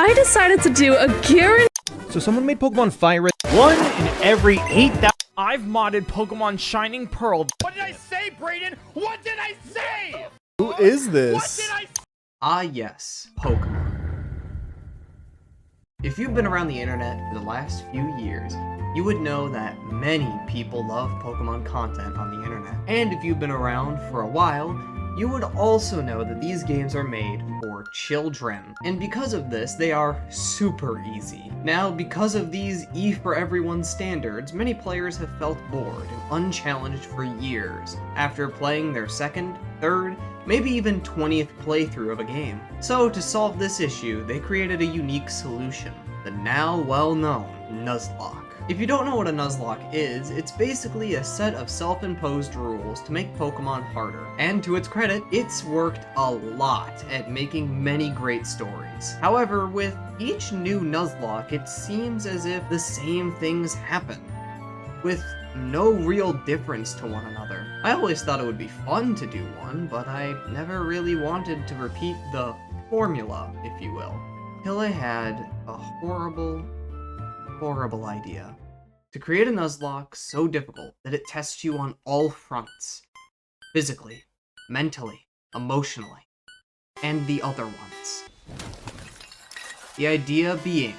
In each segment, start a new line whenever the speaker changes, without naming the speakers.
I decided to do a guarantee.
So someone made Pokemon Fire.
1 in every 8,000. I've modded Pokemon Shining Pearl. What did I say, Brayden? What did I say?
Who is this?
What did I say?
Ah yes, Pokemon. If you've been around the internet for the last few years, you would know that many people love Pokemon content on the internet. And if you've been around for a while, you would also know that these games are made for children. And because of this, they are super easy. Now, because of these E-for-everyone standards, many players have felt bored and unchallenged for years after playing their second, third, maybe even 20th playthrough of a game. So to solve this issue, they created a unique solution, the now well-known Nuzlocke. If you don't know what a Nuzlocke is, it's basically a set of self-imposed rules to make Pokemon harder. And to its credit, it's worked a lot at making many great stories. However, with each new Nuzlocke, it seems as if the same things happen, with no real difference to one another. I always thought it would be fun to do one, but I never really wanted to repeat the formula, if you will, till I had a horrible idea. To create a Nuzlocke so difficult that it tests you on all fronts. Physically, mentally, emotionally, and the other ones. The idea being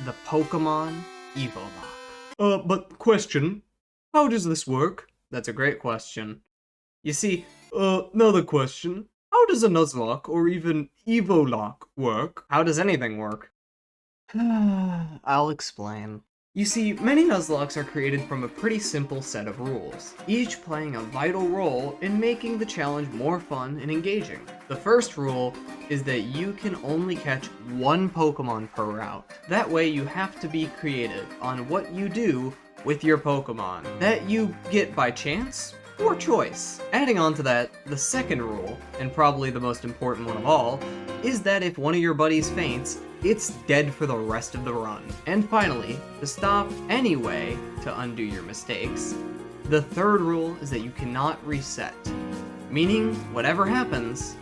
the Pokemon Evolocke. But question, how does this work? That's a great question. You see, another question, how does a Nuzlocke or even Evolocke work? How does anything work? I'll explain. You see, many Nuzlockes are created from a pretty simple set of rules, each playing a vital role in making the challenge more fun and engaging. The first rule is that you can only catch one Pokemon per route. That way you have to be creative on what you do with your Pokemon that you get by chance or choice. Adding on to that, the second rule, and probably the most important one of all, is that if one of your buddies faints, it's dead for the rest of the run. And finally, to stop any way to undo your mistakes, the third rule is that you cannot reset, meaning whatever happens,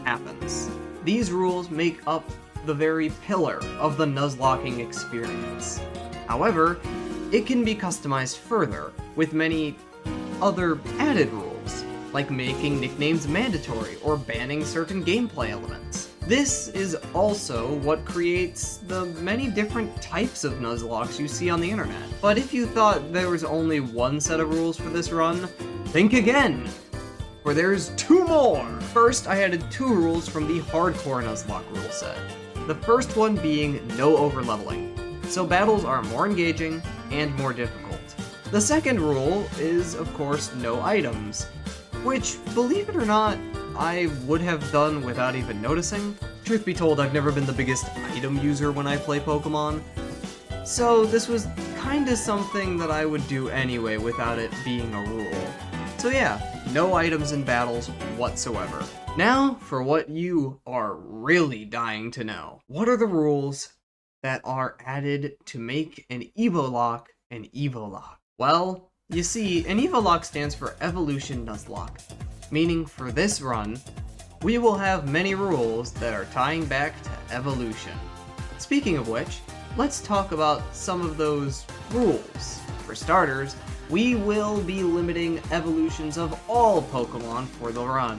happens. These rules make up the very pillar of the Nuzlocking experience. However, it can be customized further with many other added rules, like making nicknames mandatory or banning certain gameplay elements. This is also what creates the many different types of Nuzlockes you see on the internet. But if you thought there was only one set of rules for this run, think again, for there's 2 more! First, I added 2 rules from the hardcore Nuzlocke rule set. The first one being no overleveling, so battles are more engaging and more difficult. The second rule is, of course, no items, which, believe it or not, I would have done without even noticing. Truth be told, I've never been the biggest item user when I play Pokemon, so this was kinda something that I would do anyway without it being a rule. So yeah, no items in battles whatsoever. Now, for what you are really dying to know. What are the rules that are added to make an Evolocke an Evolocke? Well, you see, an Evolocke stands for Evolution Nuzlocke, meaning for this run, we will have many rules that are tying back to evolution. Speaking of which, let's talk about some of those rules. For starters, we will be limiting evolutions of all Pokemon for the run.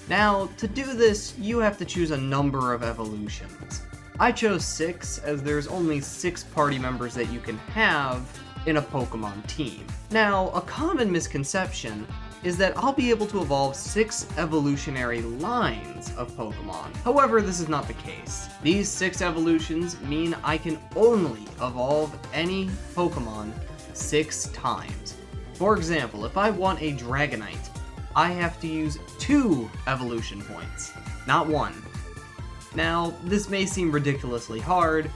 Now, to do this, you have to choose a number of evolutions. I chose 6, as there's only 6 party members that you can have in a Pokemon team. Now, a common misconception is that I'll be able to evolve 6 evolutionary lines of Pokemon. However, this is not the case. These 6 evolutions mean I can only evolve any Pokemon 6 times. For example, if I want a Dragonite, I have to use 2 evolution points, not 1. Now, this may seem ridiculously hard,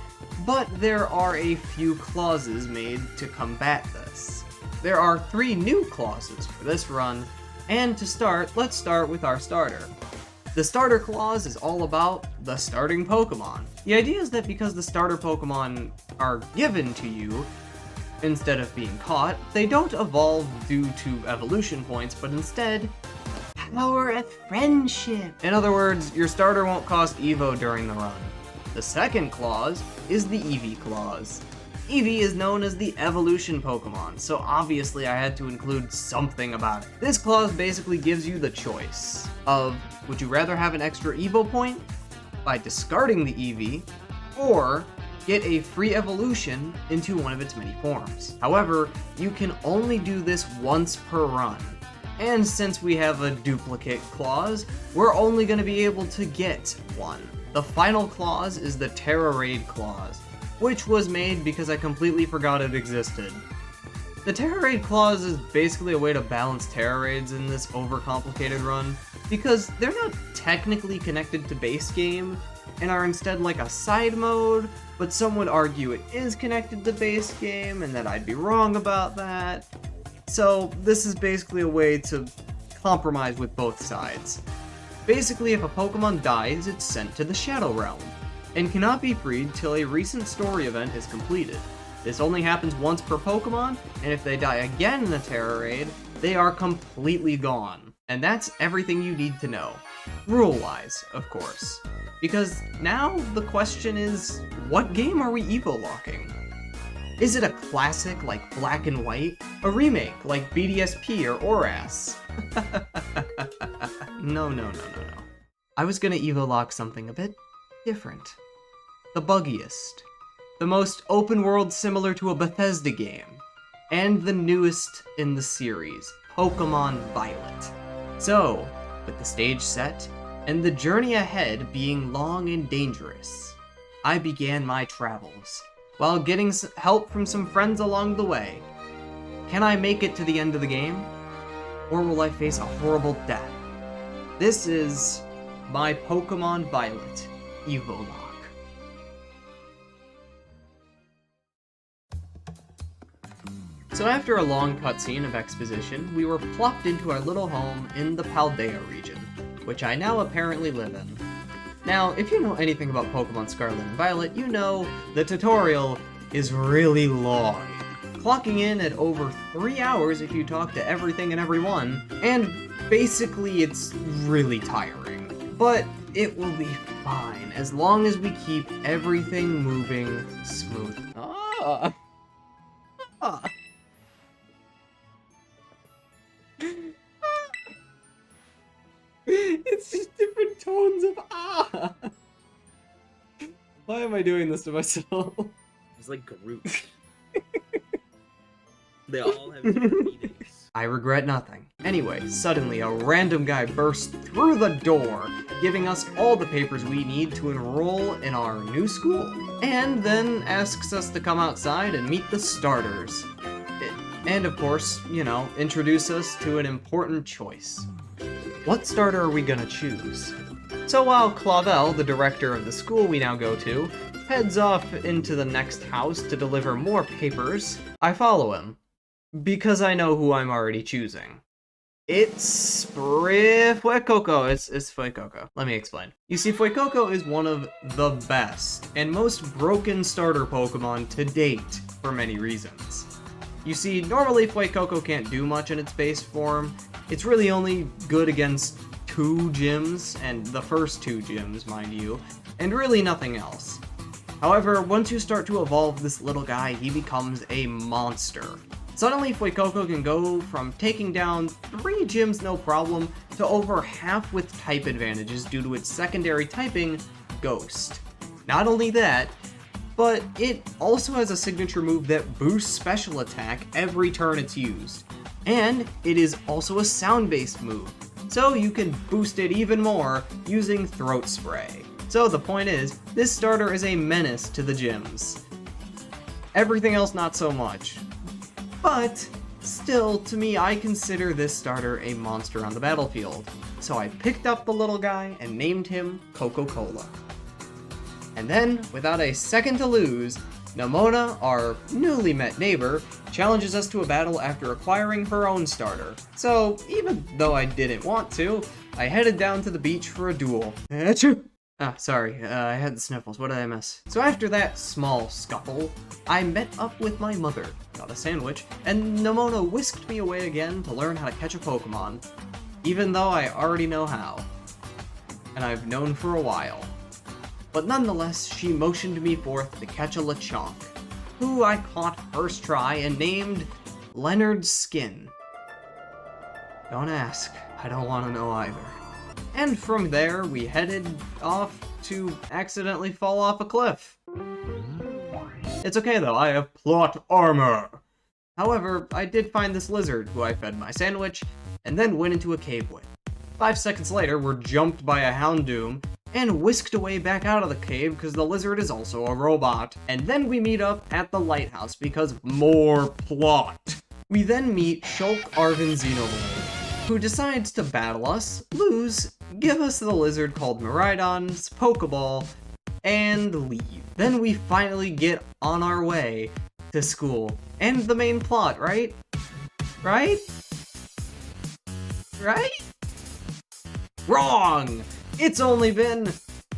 but there are a few clauses made to combat this. There are 3 new clauses for this run, and to start, let's start with our starter. The starter clause is all about the starting Pokemon. The idea is that because the starter Pokemon are given to you, instead of being caught, they don't evolve due to evolution points, but instead, power of friendship. In other words, your starter won't cost Evo during the run. The second clause is the Eevee clause. Eevee is known as the evolution Pokemon, so obviously I had to include something about it. This clause basically gives you the choice of, would you rather have an extra Evo point by discarding the Eevee, or get a free evolution into one of its many forms. However, you can only do this once per run. And since we have a duplicate clause, we're only going to be able to get one. The final clause is the Terra Raid clause, which was made because I completely forgot it existed. The Terra Raid clause is basically a way to balance Terra Raids in this overcomplicated run, because they're not technically connected to base game, and are instead like a side mode, but some would argue it is connected to base game, and that I'd be wrong about that. So this is basically a way to compromise with both sides. Basically, if a Pokemon dies, it's sent to the Shadow Realm, and cannot be freed till a recent story event is completed. This only happens once per Pokemon, and if they die again in the Terra Raid, they are completely gone. And that's everything you need to know. Rule-wise, of course. Because now the question is, what game are we Evolocking? Is it a classic like Black and White? A remake like BDSP or ORAS? No. I was gonna Evolock something a bit different. The buggiest. The most open world similar to a Bethesda game. And the newest in the series, Pokemon Violet. So, with the stage set, and the journey ahead being long and dangerous, I began my travels, while getting help from some friends along the way. Can I make it to the end of the game? Or will I face a horrible death? This is my Pokemon Violet Evolocke. So after a long cutscene of exposition, we were plopped into our little home in the Paldea region, which I now apparently live in. Now, if you know anything about Pokemon Scarlet and Violet, you know the tutorial is really long, clocking in at over 3 hours if you talk to everything and everyone, and basically it's really tiring. But it will be fine, as long as we keep everything moving smooth. It's just different tones of ah! Why am I doing this to myself?
It's like Groot. They all have different meanings.
I regret nothing. Anyway, suddenly a random guy bursts through the door, giving us all the papers we need to enroll in our new school, and then asks us to come outside and meet the starters. And of course, you know, introduce us to an important choice. What starter are we gonna choose? So while Clavel, the director of the school we now go to, heads off into the next house to deliver more papers, I follow him. Because I know who I'm already choosing. It's Fuecoco. It's Fuecoco. Let me explain. You see, Fuecoco is one of the best and most broken starter Pokemon to date for many reasons. You see, normally Fuecoco can't do much in its base form. It's really only good against 2 gyms, and the first 2 gyms, mind you, and really nothing else. However, once you start to evolve this little guy, he becomes a monster. Suddenly, Fuecoco can go from taking down 3 gyms no problem to over half with type advantages due to its secondary typing, Ghost. Not only that, but it also has a signature move that boosts special attack every turn it's used. And it is also a sound-based move, so you can boost it even more using Throat Spray. So the point is, this starter is a menace to the gyms. Everything else not so much. But, still, to me, I consider this starter a monster on the battlefield. So I picked up the little guy and named him Coca-Cola. And then, without a second to lose, Nemona, our newly met neighbor, challenges us to a battle after acquiring her own starter. So, even though I didn't want to, I headed down to the beach for a duel. Achoo! Sorry, I had the sniffles. What did I miss? So after that small scuffle, I met up with my mother, got a sandwich, and Nemona whisked me away again to learn how to catch a Pokemon, even though I already know how. And I've known for a while. but nonetheless, she motioned me forth to catch a Lechonk, who I caught first try and named Leonard Skin. Don't ask, I don't want to know either. And from there, we headed off to accidentally fall off a cliff. It's okay though, I have plot armor. However, I did find this lizard, who I fed my sandwich, and then went into a cave with. 5 seconds later, we're jumped by a Houndoom, and whisked away back out of the cave because the lizard is also a robot. And then we meet up at the lighthouse because more plot. We then meet Shulk Arvin Xenoblade, who decides to battle us, lose, give us the lizard called Miraidon's Pokeball, and leave. Then we finally get on our way to school. And the main plot, right? Right? Right? Wrong! It's only been,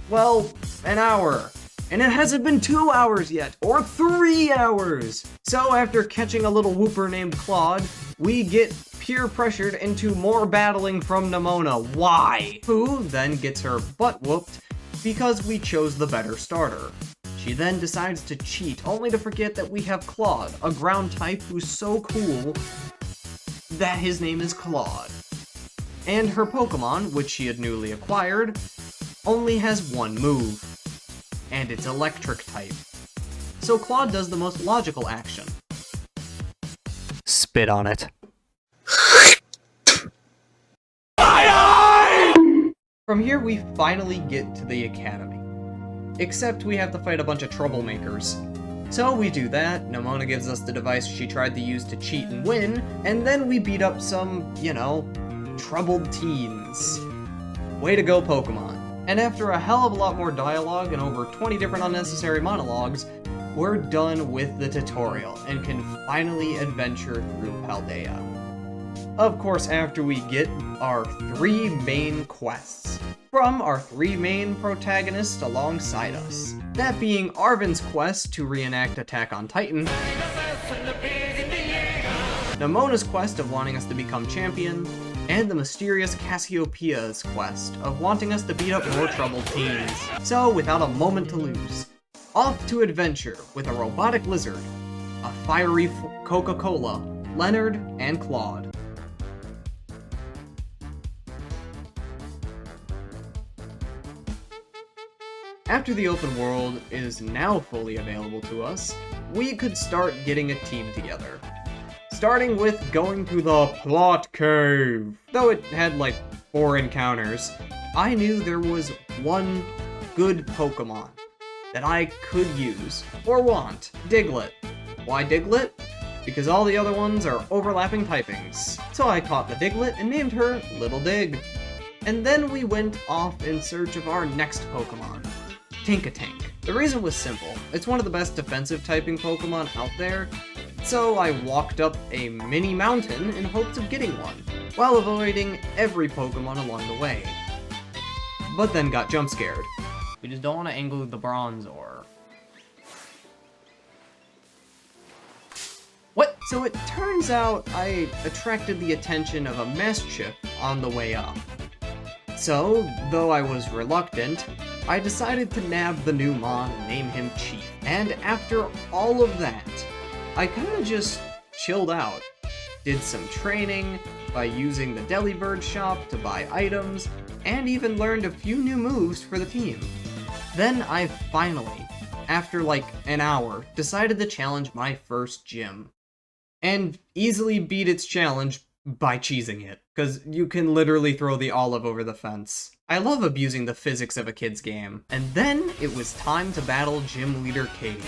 well, an hour. And it hasn't been 2 hours yet, or 3 hours! So after catching a little whooper named Claude, we get peer pressured into more battling from Nemona. Why? Who then gets her butt whooped because we chose the better starter. She then decides to cheat, only to forget that we have Claude, a ground type who's so cool that his name is Claude. And her Pokemon, which she had newly acquired, only has one move, and it's electric type. So Claude does the most logical action. Spit on it. From here we finally get to the academy. Except we have to fight a bunch of troublemakers. So we do that, Nemona gives us the device she tried to use to cheat and win, and then we beat up some, you know, troubled teens. Way to go, Pokemon. And after a hell of a lot more dialogue and over 20 different unnecessary monologues, we're done with the tutorial and can finally adventure through Paldea. Of course, after we get our 3 main quests from our 3 main protagonists alongside us. That being Arvin's quest to reenact Attack on Titan, Nemona's quest of wanting us to become champion, and the mysterious Cassiopeia's quest of wanting us to beat up more troubled teens. So, without a moment to lose, off to adventure with a robotic lizard, a fiery Coca-Cola, Leonard, and Claude. After the open world is now fully available to us, we could start getting a team together. Starting with going to the Plot Cave. Though it had like 4 encounters, I knew there was one good Pokemon that I could use, or want, Diglett. Why Diglett? Because all the other ones are overlapping typings. So I caught the Diglett and named her Little Dig. And then we went off in search of our next Pokemon, Tinkatank. The reason was simple. It's one of the best defensive typing Pokemon out there, so I walked up a mini mountain in hopes of getting one, while avoiding every Pokemon along the way. But then got jump scared. We just don't want to angle the Bronzor. What? So it turns out I attracted the attention of a Mischief on the way up. So, though I was reluctant, I decided to nab the new Mon and name him Chief. And after all of that, I kinda just chilled out. Did some training by using the Delibird shop to buy items, and even learned a few new moves for the team. Then I finally, after like an hour, decided to challenge my first gym. And easily beat its challenge by cheesing it, because you can literally throw the olive over the fence. I love abusing the physics of a kid's game. And then it was time to battle Gym Leader Katie.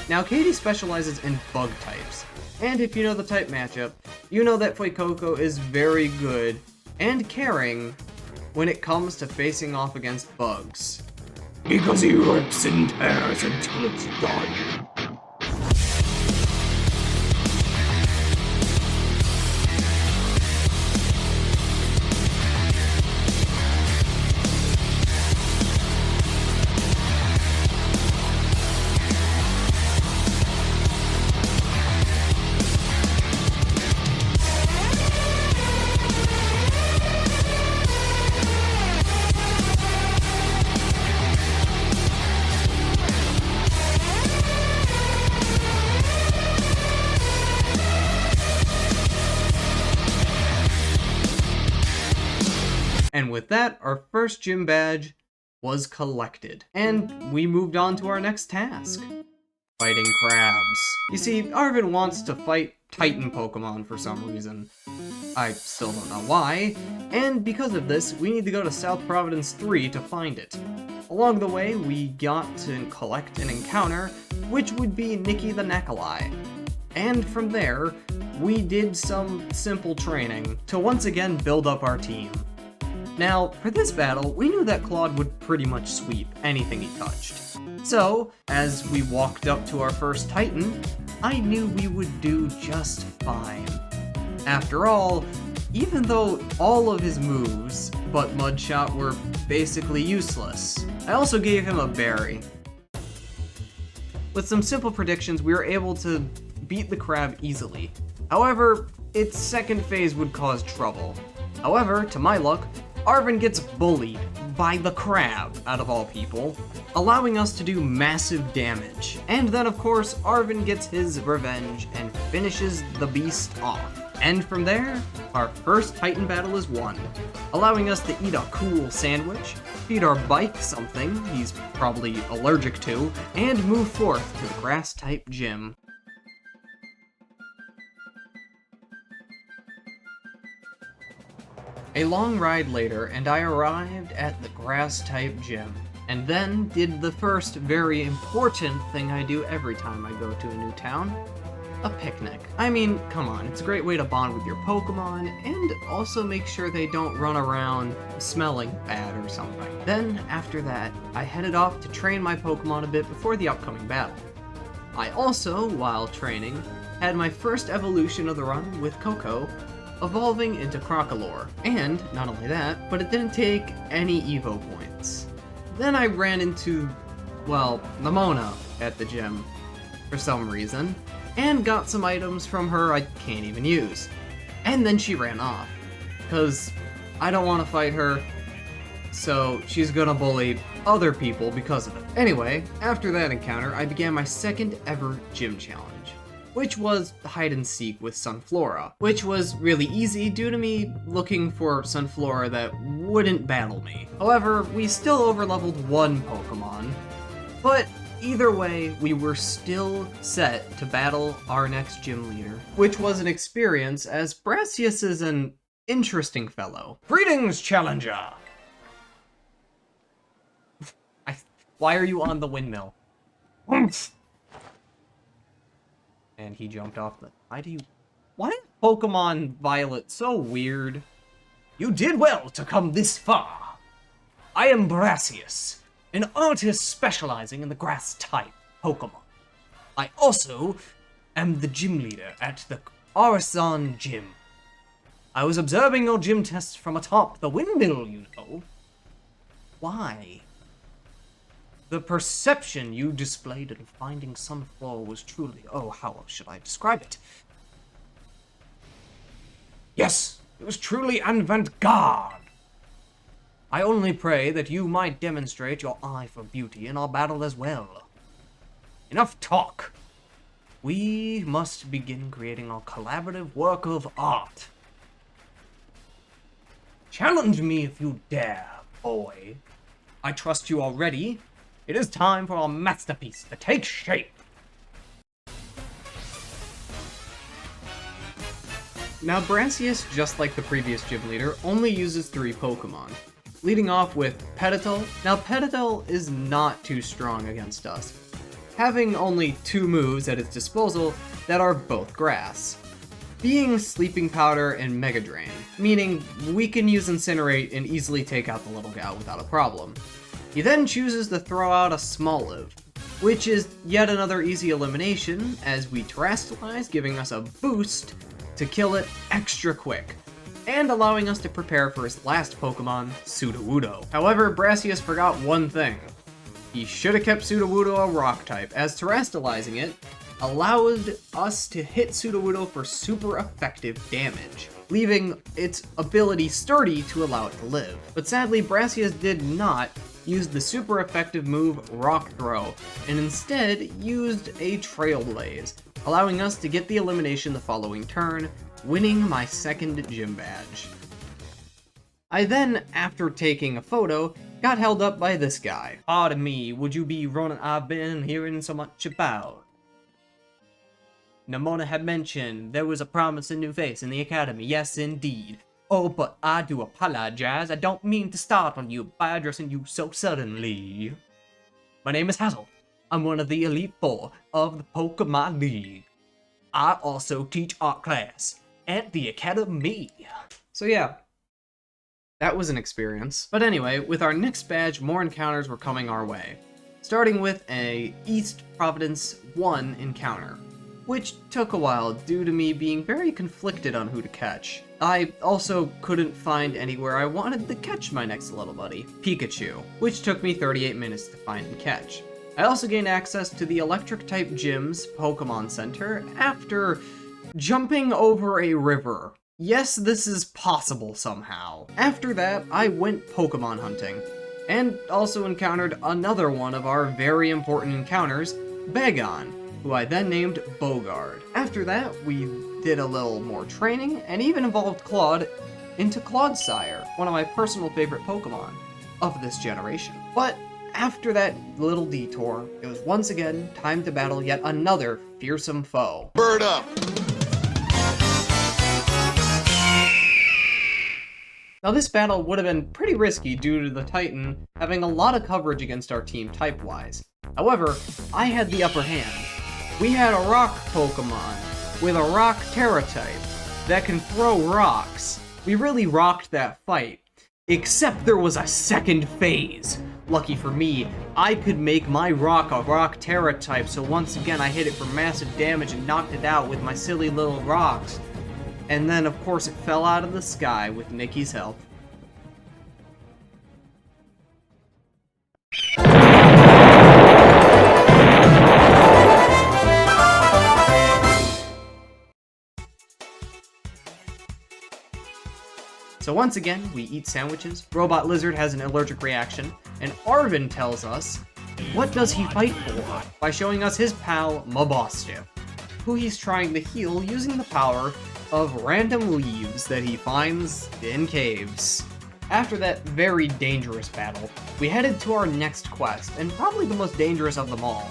Now Katie specializes in bug types, and if you know the type matchup, you know that Fuecoco is very good and caring when it comes to facing off against bugs. Because he rips and tears until it's done. And with that, our first gym badge was collected. And we moved on to our next task. Fighting crabs. You see, Arvin wants to fight Titan Pokemon for some reason. I still don't know why, and because of this, we need to go to South Providence 3 to find it. Along the way, we got to collect an encounter, which would be Nikki the Nakalai. And from there, we did some simple training to once again build up our team. Now, for this battle, we knew that Claude would pretty much sweep anything he touched. So, as we walked up to our first Titan, I knew we would do just fine. After all, even though all of his moves but Mudshot were basically useless, I also gave him a berry. With some simple predictions, we were able to beat the crab easily. However, its second phase would cause trouble. However, to my luck, Arvin gets bullied by the crab, out of all people, allowing us to do massive damage. And then of course, Arvin gets his revenge and finishes the beast off. And from there, our first Titan battle is won, allowing us to eat a cool sandwich, feed our bike something he's probably allergic to, and move forth to the grass-type gym. A long ride later, and I arrived at the grass-type gym, and then did the first very important thing I do every time I go to a new town. A picnic. I mean, come on, it's a great way to bond with your Pokemon, and also make sure they don't run around smelling bad or something. Then, after that, I headed off to train my Pokemon a bit before the upcoming battle. I also, while training, had my first evolution of the run with Coco, evolving into Crocolore. And, not only that, but it didn't take any Evo points. Then I ran into, well, Nimona at the gym, for some reason, and got some items from her I can't even use. And then she ran off, because I don't want to fight her, so she's gonna bully other people because of it. Anyway, after that encounter, I began my second ever gym challenge, which was hide and seek with Sunflora, which was really easy due to me looking for Sunflora that wouldn't battle me. However, we still overleveled one Pokemon, but either way, we were still set to battle our next gym leader, which was an experience as Brassius is an interesting fellow. Greetings, Challenger! Why are you on the windmill? And he jumped off the... Why is Pokemon Violet so weird? You did well to come this far. I am Brassius, an artist specializing in the grass-type Pokemon. I also am the gym leader at the Arasan Gym. I was observing your gym tests from atop the windmill, you know. Why? The perception you displayed in finding Sunflora was truly... oh, how should I describe it? Yes, it was truly avant-garde. I only pray that you might demonstrate your eye for beauty in our battle as well. Enough talk. We must begin creating our collaborative work of art. Challenge me if you dare, boy. I trust you already. It is time for our masterpiece to take shape. Now, Brassius, just like the previous gym leader, only uses 3 Pokemon. Leading off with Pedital. Now, Pedital is not too strong against us, having only 2 moves at its disposal that are both grass, being Sleeping Powder and Mega Drain, meaning we can use Incinerate and easily take out the little gal without a problem. He then chooses to throw out a Smoliv, which is yet another easy elimination, as we Terastallize, giving us a boost to kill it extra quick, and allowing us to prepare for his last Pokemon, Sudowoodo. However, Brassius forgot one thing. He should have kept Sudowoodo a rock type, as Terastallizing it allowed us to hit Sudowoodo for super effective damage, leaving its ability sturdy to allow it to live. But sadly, Brassius did not use the super effective move Rock Throw, and instead used a Trailblaze, allowing us to get the elimination the following turn, winning my second gym badge. I then, after taking a photo, got held up by this guy. Pardon me, would you be running I've been hearing so much about? Namona had mentioned there was a promising new face in the academy, yes indeed. Oh, but I do apologize, I don't mean to startle you by addressing you so suddenly. My name is Hazel. I'm one of the Elite Four of the Pokemon League. I also teach art class at the academy. So yeah, that was an experience. But anyway, with our next badge, more encounters were coming our way. Starting with a East Providence 1 encounter, which took a while due to me being very conflicted on who to catch. I also couldn't find anywhere I wanted to catch my next little buddy, Pikachu, which took me 38 minutes to find and catch. I also gained access to the Electric-type gym's Pokemon Center after jumping over a river. Yes, this is possible somehow. After that, I went Pokemon hunting, and also encountered another one of our very important encounters, Bagon, who I then named Bogard. After that, we did a little more training, and even evolved Claude into Clodsire, one of my personal favorite Pokemon of this generation. But after that little detour, it was once again time to battle yet another fearsome foe.
Bird up!
Now this battle would have been pretty risky due to the Titan having a lot of coverage against our team type-wise. However, I had the upper hand. We had a rock Pokemon with a rock Terra type that can throw rocks. We really rocked that fight, except there was a second phase. Lucky for me, I could make my rock a rock Terra type, so once again I hit it for massive damage and knocked it out with my silly little rocks. And then of course it fell out of the sky with Nikki's help. So once again, we eat sandwiches, Robot Lizard has an allergic reaction, and Arvin tells us, what does he fight for? By showing us his pal, Mabostiff, who he's trying to heal using the power of random leaves that he finds in caves. After that very dangerous battle, we headed to our next quest, and probably the most dangerous of them all.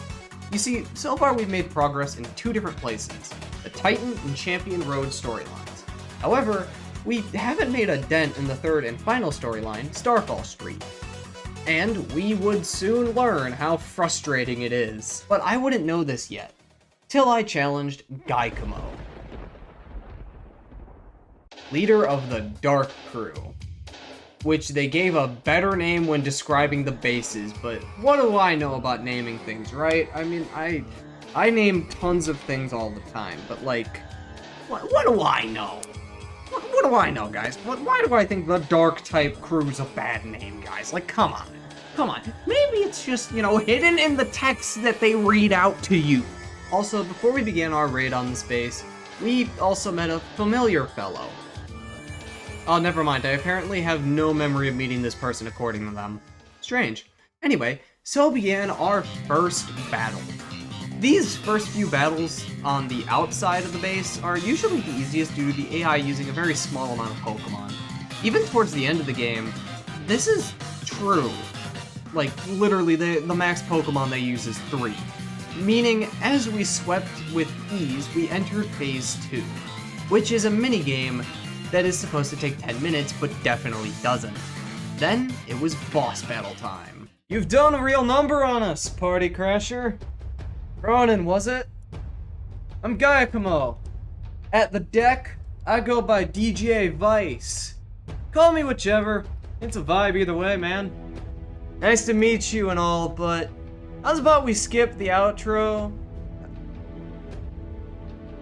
You see, so far we've made progress in two different places, the Titan and Champion Road storylines. However, we haven't made a dent in the third and final storyline, Starfall Street. And we would soon learn how frustrating it is. But I wouldn't know this yet, till I challenged Gaikumo, leader of the Dark Crew, which they gave a better name when describing the bases, but what do I know about naming things, right? I mean, I name tons of things all the time, but like, what do I know? What do I know, guys? Why do I think the Dark-type crew's a bad name, guys? Like, come on. Come on. Maybe it's just, you know, hidden in the text that they read out to you. Also, before we began our raid on this base, we also met a familiar fellow. Oh, never mind. I apparently have no memory of meeting this person according to them. Strange. Anyway, so began our first battle. These first few battles on the outside of the base are usually the easiest due to the AI using a very small amount of Pokemon. Even towards the end of the game, this is true. Like, literally, the max Pokemon they use is 3. Meaning, as we swept with ease, we entered Phase 2, which is a minigame that is supposed to take 10 minutes, but definitely doesn't. Then, it was boss battle time. You've done a real number on us, Party Crasher. Ronan, was it? I'm Gaikumo. At the deck, I go by DJ Vice. Call me whichever. It's a vibe either way, man. Nice to meet you and all, but how's about we skip the outro?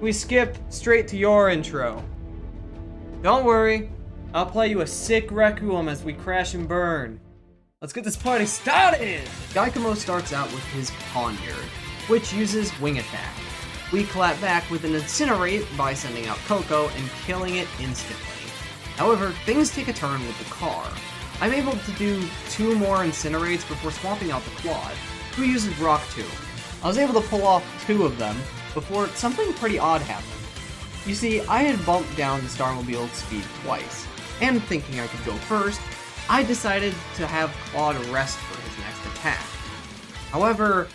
We skip straight to your intro. Don't worry, I'll play you a sick requiem as we crash and burn. Let's get this party started! Gaikumo starts out with his Pawniard, which uses Wing Attack. We clap back with an Incinerate by sending out Coco and killing it instantly. However, things take a turn with the car. I'm able to do 2 more Incinerates before swapping out the Claude, who uses Rock Tomb. I was able to pull off 2 of them before something pretty odd happened. You see, I had bumped down the Starmobile's speed twice, and thinking I could go first, I decided to have Claude rest for his next attack. However,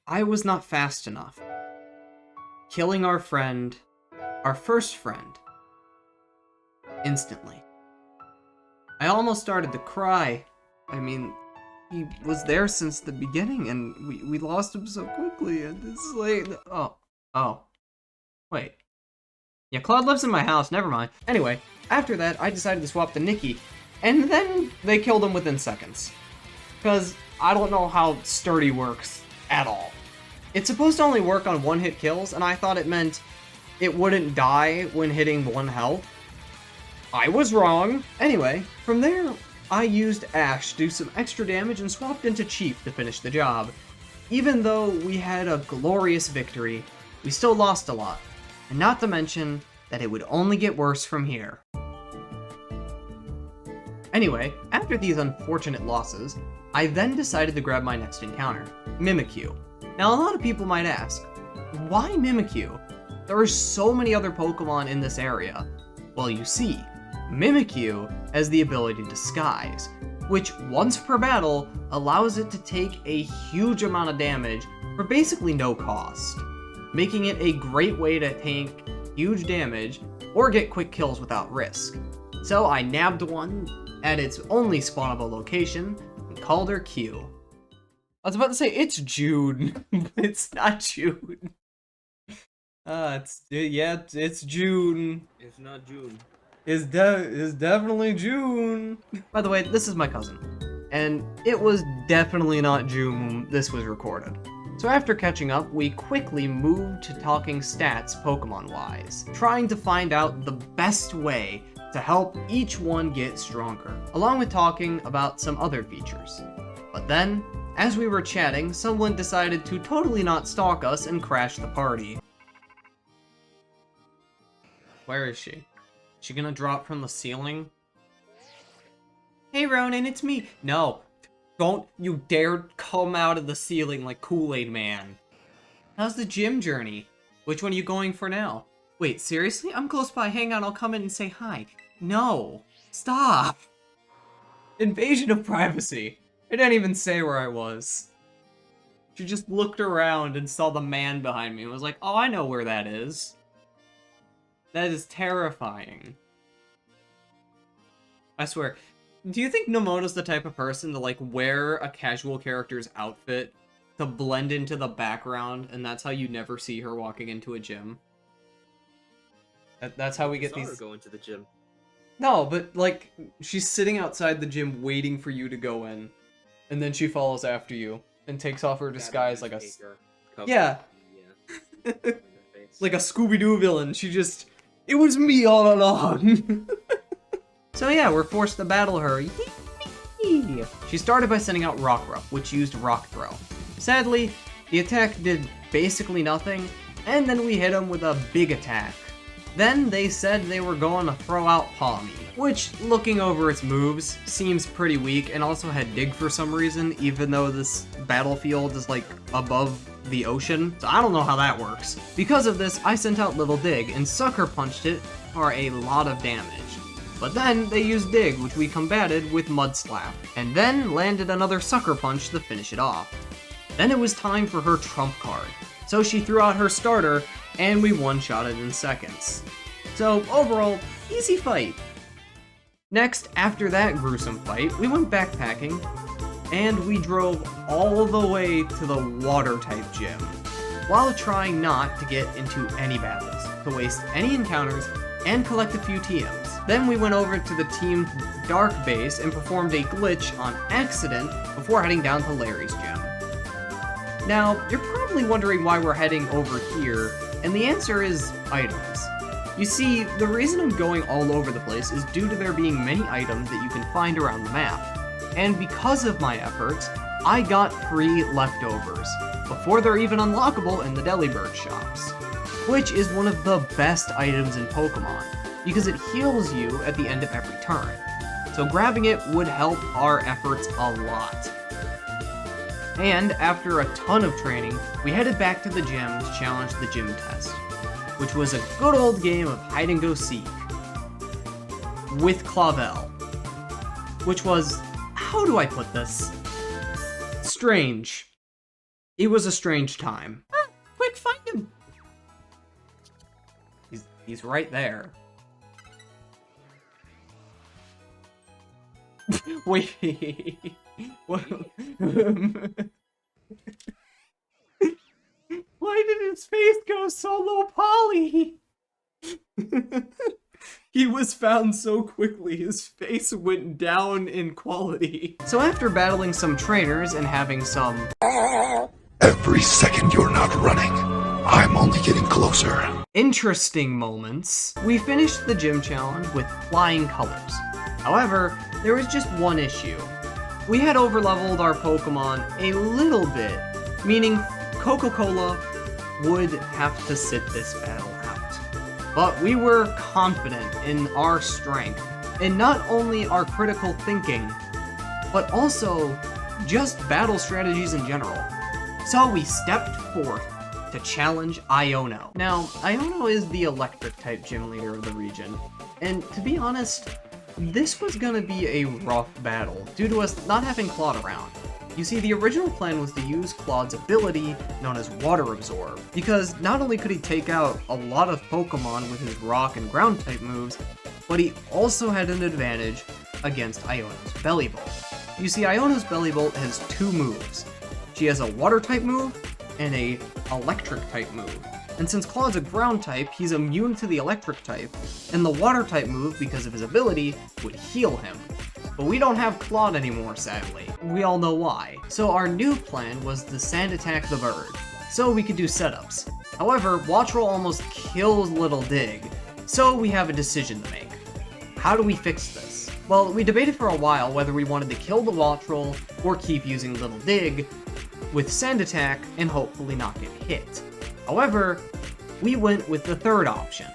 I was not fast enough, killing our first friend, instantly. I almost started to cry. I mean, he was there since the beginning, and we lost him so quickly, and it's like, oh. Wait. Yeah, Claude lives in my house, never mind. Anyway, after that, I decided to swap to Nikki, and then they killed him within seconds. Because I don't know how sturdy works at all. It's supposed to only work on one-hit kills, and I thought it meant it wouldn't die when hitting 1 health. I was wrong. Anyway, from there, I used Ash to do some extra damage and swapped into Chief to finish the job. Even though we had a glorious victory, we still lost a lot. And not to mention that it would only get worse from here. Anyway, after these unfortunate losses, I then decided to grab my next encounter, Mimikyu. Now a lot of people might ask, why Mimikyu? There are so many other Pokemon in this area. Well, you see, Mimikyu has the ability to disguise, which once per battle allows it to take a huge amount of damage for basically no cost, making it a great way to tank huge damage or get quick kills without risk. So I nabbed one at its only spawnable location and called her Q. I was about to say it's June, but it's not June. It's June.
It's not June.
It's definitely June. By the way, this is my cousin, and it was definitely not June when this was recorded. So after catching up, we quickly moved to talking stats Pokemon-wise, trying to find out the best way to help each one get stronger, along with talking about some other features. But then, as we were chatting, someone decided to totally not stalk us and crash the party. Where is she? She gonna drop from the ceiling? Hey Ronan, it's me! No, don't you dare come out of the ceiling like Kool-Aid Man. How's the gym journey? Which one are you going for now? Wait, seriously? I'm close by, hang on, I'll come in and say hi. No, stop! Invasion of privacy. I didn't even say where I was. She just looked around and saw the man behind me and was like, oh, I know where that is. That is terrifying. I swear. Do you think Nomona's the type of person to, like, wear a casual character's outfit to blend into the background, and that's how you never see her walking into a gym? That's how we get these...
I saw her go into the gym.
No, but, like, she's sitting outside the gym waiting for you to go in, and then she follows after you and takes off her disguise like a... Yeah. Like a Scooby-Doo villain. She just... It was me all along! So yeah, we're forced to battle her. Yee! She started by sending out Rockruff, which used Rock Throw. Sadly, the attack did basically nothing, and then we hit him with a big attack. Then they said they were going to throw out Palmy, which, looking over its moves, seems pretty weak, and also had Dig for some reason, even though this battlefield is like above the ocean, so I don't know how that works. Because of this, I sent out Little Dig, and Sucker Punched it for a lot of damage. But then they used Dig, which we combated with Mud Slap, and then landed another Sucker Punch to finish it off. Then it was time for her trump card, so she threw out her starter, and we one-shotted in seconds. So overall, easy fight. Next, after that gruesome fight, we went backpacking, and we drove all the way to the water-type gym, while trying not to get into any battles, to waste any encounters, and collect a few TMs. Then we went over to the Team Dark base and performed a glitch on accident before heading down to Larry's gym. Now, you're probably wondering why we're heading over here, and the answer is items. You see, the reason I'm going all over the place is due to there being many items that you can find around the map. And because of my efforts, I got free leftovers, before they're even unlockable in the Delibird shops. Which is one of the best items in Pokemon, because it heals you at the end of every turn. So grabbing it would help our efforts a lot. And after a ton of training, we headed back to the gym to challenge the gym test, which was a good old game of hide and go seek. with Clavel. Which was, how do I put this? Strange. It was a strange time. Ah, quick, find him! He's right there. Wait. What? Why did his face go so low poly? He was found so quickly, his face went down in quality. So after battling some trainers and having some...
Every second you're not running, I'm only getting closer.
Interesting moments, we finished the gym challenge with flying colors. However, there was just one issue. We had overleveled our Pokemon a little bit, meaning Coca-Cola would have to sit this battle out. But we were confident in our strength, in not only our critical thinking, but also just battle strategies in general. So we stepped forth to challenge Iono. Now, Iono is the electric-type gym leader of the region, and to be honest, this was gonna be a rough battle, due to us not having Claude around. You see, the original plan was to use Claude's ability, known as Water Absorb, because not only could he take out a lot of Pokemon with his Rock and Ground-type moves, but he also had an advantage against Iono's Belly Bolt. You see, Iono's Belly Bolt has two moves. She has a Water-type move, and a Electric-type move. And since Claude's a Ground-type, he's immune to the Electric-type, and the Water-type move, because of his ability, would heal him. But we don't have Claude anymore, sadly. We all know why. So our new plan was to Sand Attack the bird, so we could do setups. However, Wattrel almost kills Little Dig, so we have a decision to make. How do we fix this? Well, we debated for a while whether we wanted to kill the Wattrel or keep using Little Dig with Sand Attack and hopefully not get hit. However, we went with the third option,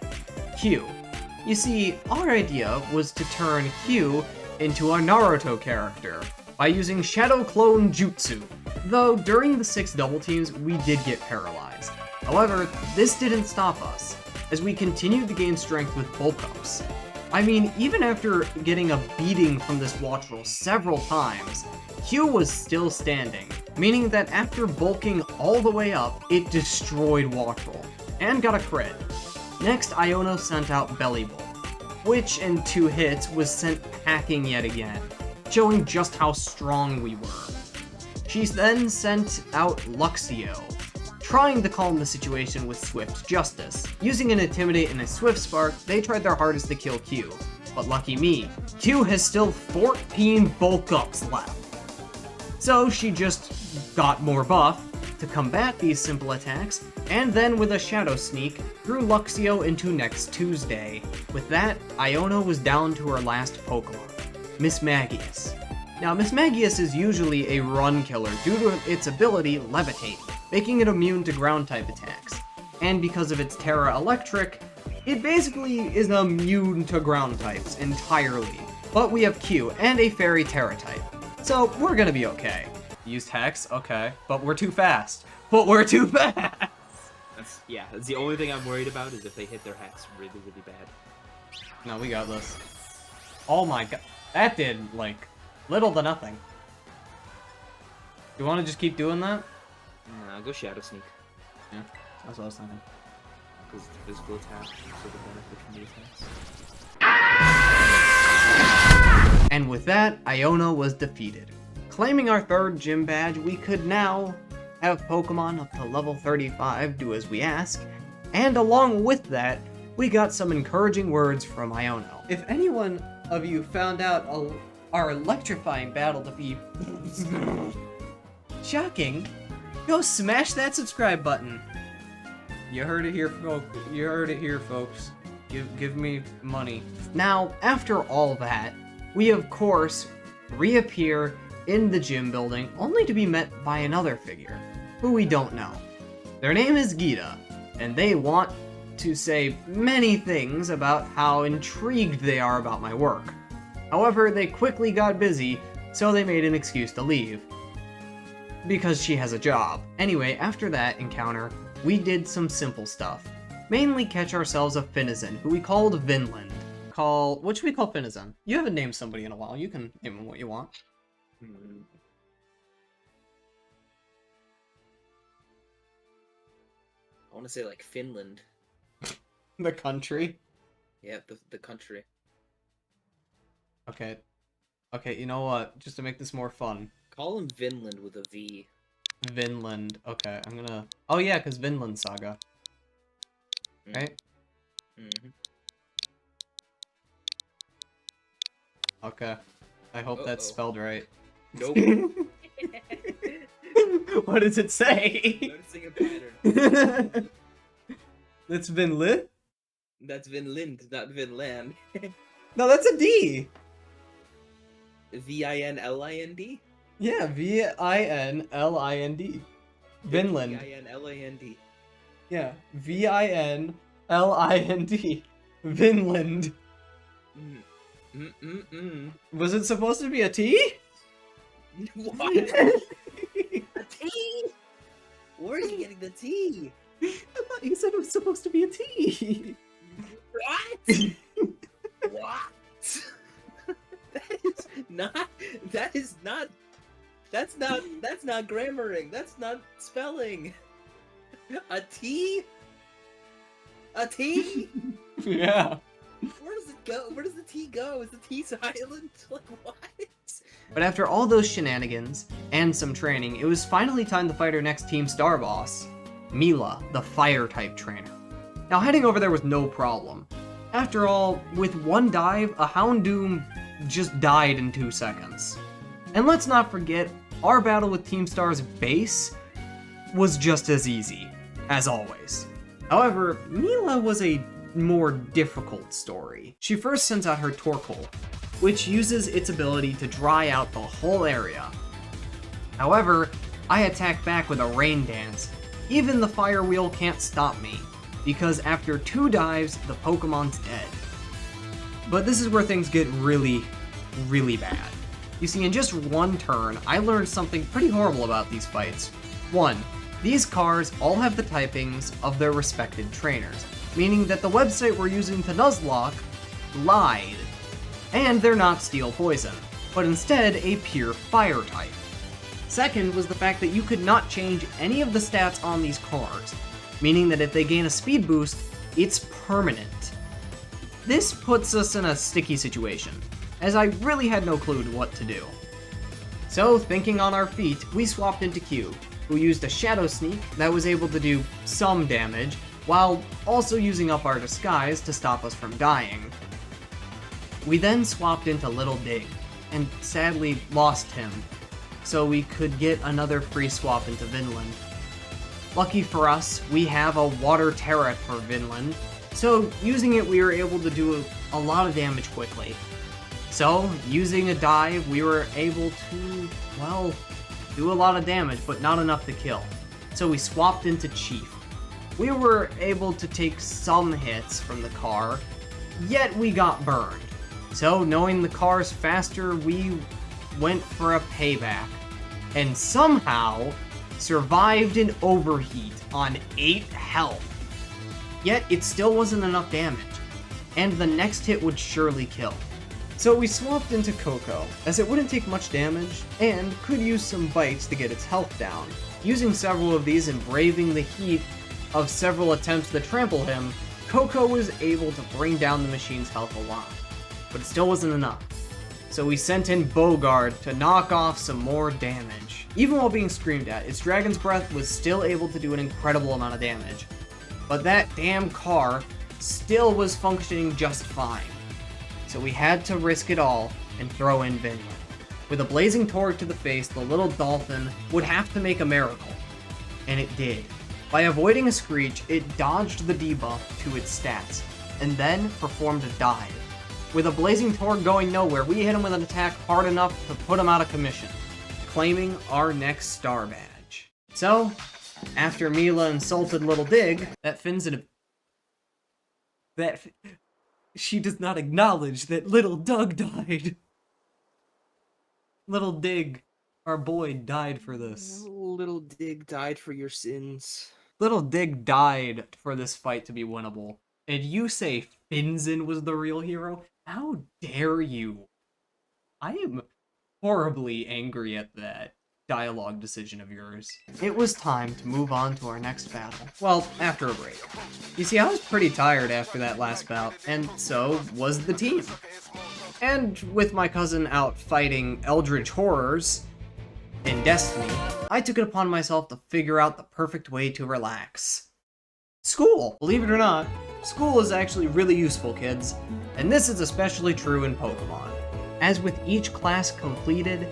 Q. You see, our idea was to turn Q into a Naruto character by using Shadow Clone Jutsu. Though during the 6 double teams, we did get paralyzed. However, this didn't stop us, as we continued to gain strength with bulk ups. I mean, even after getting a beating from this Wattrel several times, Q was still standing, meaning that after bulking all the way up, it destroyed Wattrel, and got a crit. Next, Iono sent out Belly Bolt, which in 2 hits was sent packing yet again, showing just how strong we were. She then sent out Luxio, trying to calm the situation with Swift Justice. Using an Intimidate and a Swift Spark, they tried their hardest to kill Q, but lucky me, Q has still 14 bulk ups left. So she just got more buff to combat these simple attacks, and then with a Shadow Sneak, threw Luxio into next Tuesday. With that, Iono was down to her last Pokemon, Miss Magius. Now, Miss Magius is usually a run killer due to its ability Levitate, making it immune to ground-type attacks. And because of its Terra Electric, it basically is immune to ground types entirely. But we have Q and a Fairy Terra type, so we're gonna be okay. Used Hex, okay, but we're too fast. But we're too fast!
That's the only thing I'm worried about is if they hit their Hex really, really bad.
No, we got this. Oh my god, that did, like, little to nothing. You wanna just keep doing that?
Nah, go Shadow Sneak.
Yeah, that's what I was thinking.
Because it's a physical attack, so the benefit from the attacks.
And with that, Iono was defeated. Claiming our 3rd gym badge, we could now have Pokemon up to level 35 do as we ask, and along with that, we got some encouraging words from Iono. If anyone of you found out our electrifying battle to be shocking, go smash that subscribe button. You heard it here, folks. You heard it here, folks. Give me money. Now, after all that, we of course reappear in the gym building, only to be met by another figure, who we don't know. Their name is Gita, and they want to say many things about how intrigued they are about my work. However, they quickly got busy, so they made an excuse to leave. Because she has a job. Anyway, after that encounter, we did some simple stuff. Mainly catch ourselves a Finizen, who we called Vinland. call... What should we call Finizen? You haven't named somebody in a while. You can name him what you want.
Hmm. I want to say like Finland.
The country?
Yeah, the country.
Okay. Okay, you know what? Just to make this more fun.
Call him Vinland with a V.
Vinland. Okay, I'm gonna... Oh yeah, because Vinland Saga. Right?
Mm-hmm.
Okay. I hope that's spelled right.
Nope.
What does it say?
Noticing a pattern.
That's Vinland?
That's Vinland, not Vinland.
No, that's a D!
Vinland?
Yeah, Vinland. Vinland.
Vinland.
Yeah, Vinland. Vinland. Was it supposed to be a T?
What? A T? Where are you getting the T?
I thought you said it was supposed to be a T.
What? What? That's not grammaring. That's not spelling. A T? A T?
Yeah.
Where does it go? Where does the T go? Is the T silent? Like, what?
But after all those shenanigans, and some training, it was finally time to fight our next Team Star boss, Mila, the Fire-type trainer. Now heading over there was no problem. After all, with one dive, a Houndoom just died in 2 seconds. And let's not forget, our battle with Team Star's base was just as easy, as always. However, Mila was a more difficult story. She first sends out her Torkoal, which uses its ability to dry out the whole area. However, I attack back with a Rain Dance. Even the Fire Wheel can't stop me, because after 2 dives, the Pokemon's dead. But this is where things get really, really bad. You see, in just 1 turn, I learned something pretty horrible about these fights. 1. These cars all have the typings of their respected trainers, meaning that the website we're using to Nuzlocke lied. And they're not Steel Poison, but instead a pure Fire type. Second was the fact that you could not change any of the stats on these cars, meaning that if they gain a speed boost, it's permanent. This puts us in a sticky situation, as I really had no clue what to do. So, thinking on our feet, we swapped into Q, who used a Shadow Sneak that was able to do some damage, while also using up our disguise to stop us from dying. We then swapped into Little Dig, and sadly lost him, so we could get another free swap into Vinland. Lucky for us, we have a Water Turret for Vinland, so using it we were able to do a lot of damage quickly. So, using a dive, we were able to, well, do a lot of damage, but not enough to kill. So we swapped into Chief. We were able to take some hits from the car, yet we got burned. So, knowing the car's faster, we went for a payback, and somehow survived an overheat on 8 health. Yet, it still wasn't enough damage, and the next hit would surely kill. So we swapped into Coco, as it wouldn't take much damage, and could use some bites to get its health down. Using several of these and braving the heat of several attempts to trample him, Coco was able to bring down the machine's health a lot. But it still wasn't enough. So we sent in Bogard to knock off some more damage. Even while being screamed at, its Dragon's Breath was still able to do an incredible amount of damage. But that damn car still was functioning just fine. So we had to risk it all and throw in Vinland. With a blazing torque to the face, the little dolphin would have to make a miracle. And it did. By avoiding a screech, it dodged the debuff to its stats, and then performed a dive. With a blazing torque going nowhere, we hit him with an attack hard enough to put him out of commission, claiming our next star badge. So, after Mila insulted Little Dig, she does not acknowledge that Little Doug died. Little Dig, our boy, died for this.
Little Dig died for your sins.
Little Dig died for this fight to be winnable. and you say Finzen was the real hero? How dare you? I am horribly angry at that dialogue decision of yours. It was time to move on to our next battle. Well, after a break. You see, I was pretty tired after that last bout, and so was the team. And with my cousin out fighting eldritch horrors in Destiny, I took it upon myself to figure out the perfect way to relax. School! Believe it or not, school is actually really useful, kids, and this is especially true in Pokemon. As with each class completed,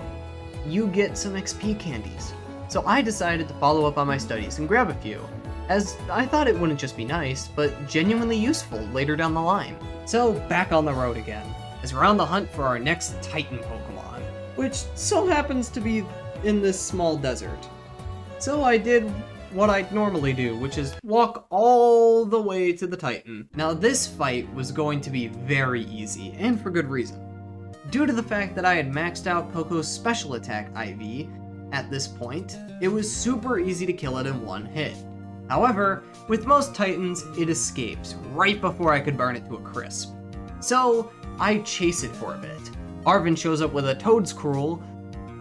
you get some XP candies. So I decided to follow up on my studies and grab a few, as I thought it wouldn't just be nice, but genuinely useful later down the line. So back on the road again, as we're on the hunt for our next Titan Pokemon, which so happens to be in this small desert. So I did what I normally do, which is walk all the way to the Titan. Now this fight was going to be very easy, and for good reason. Due to the fact that I had maxed out Coco's special attack IV at this point, it was super easy to kill it in one hit. However, with most Titans, it escapes right before I could burn it to a crisp. So I chase it for a bit. Arven shows up with a Toedscruel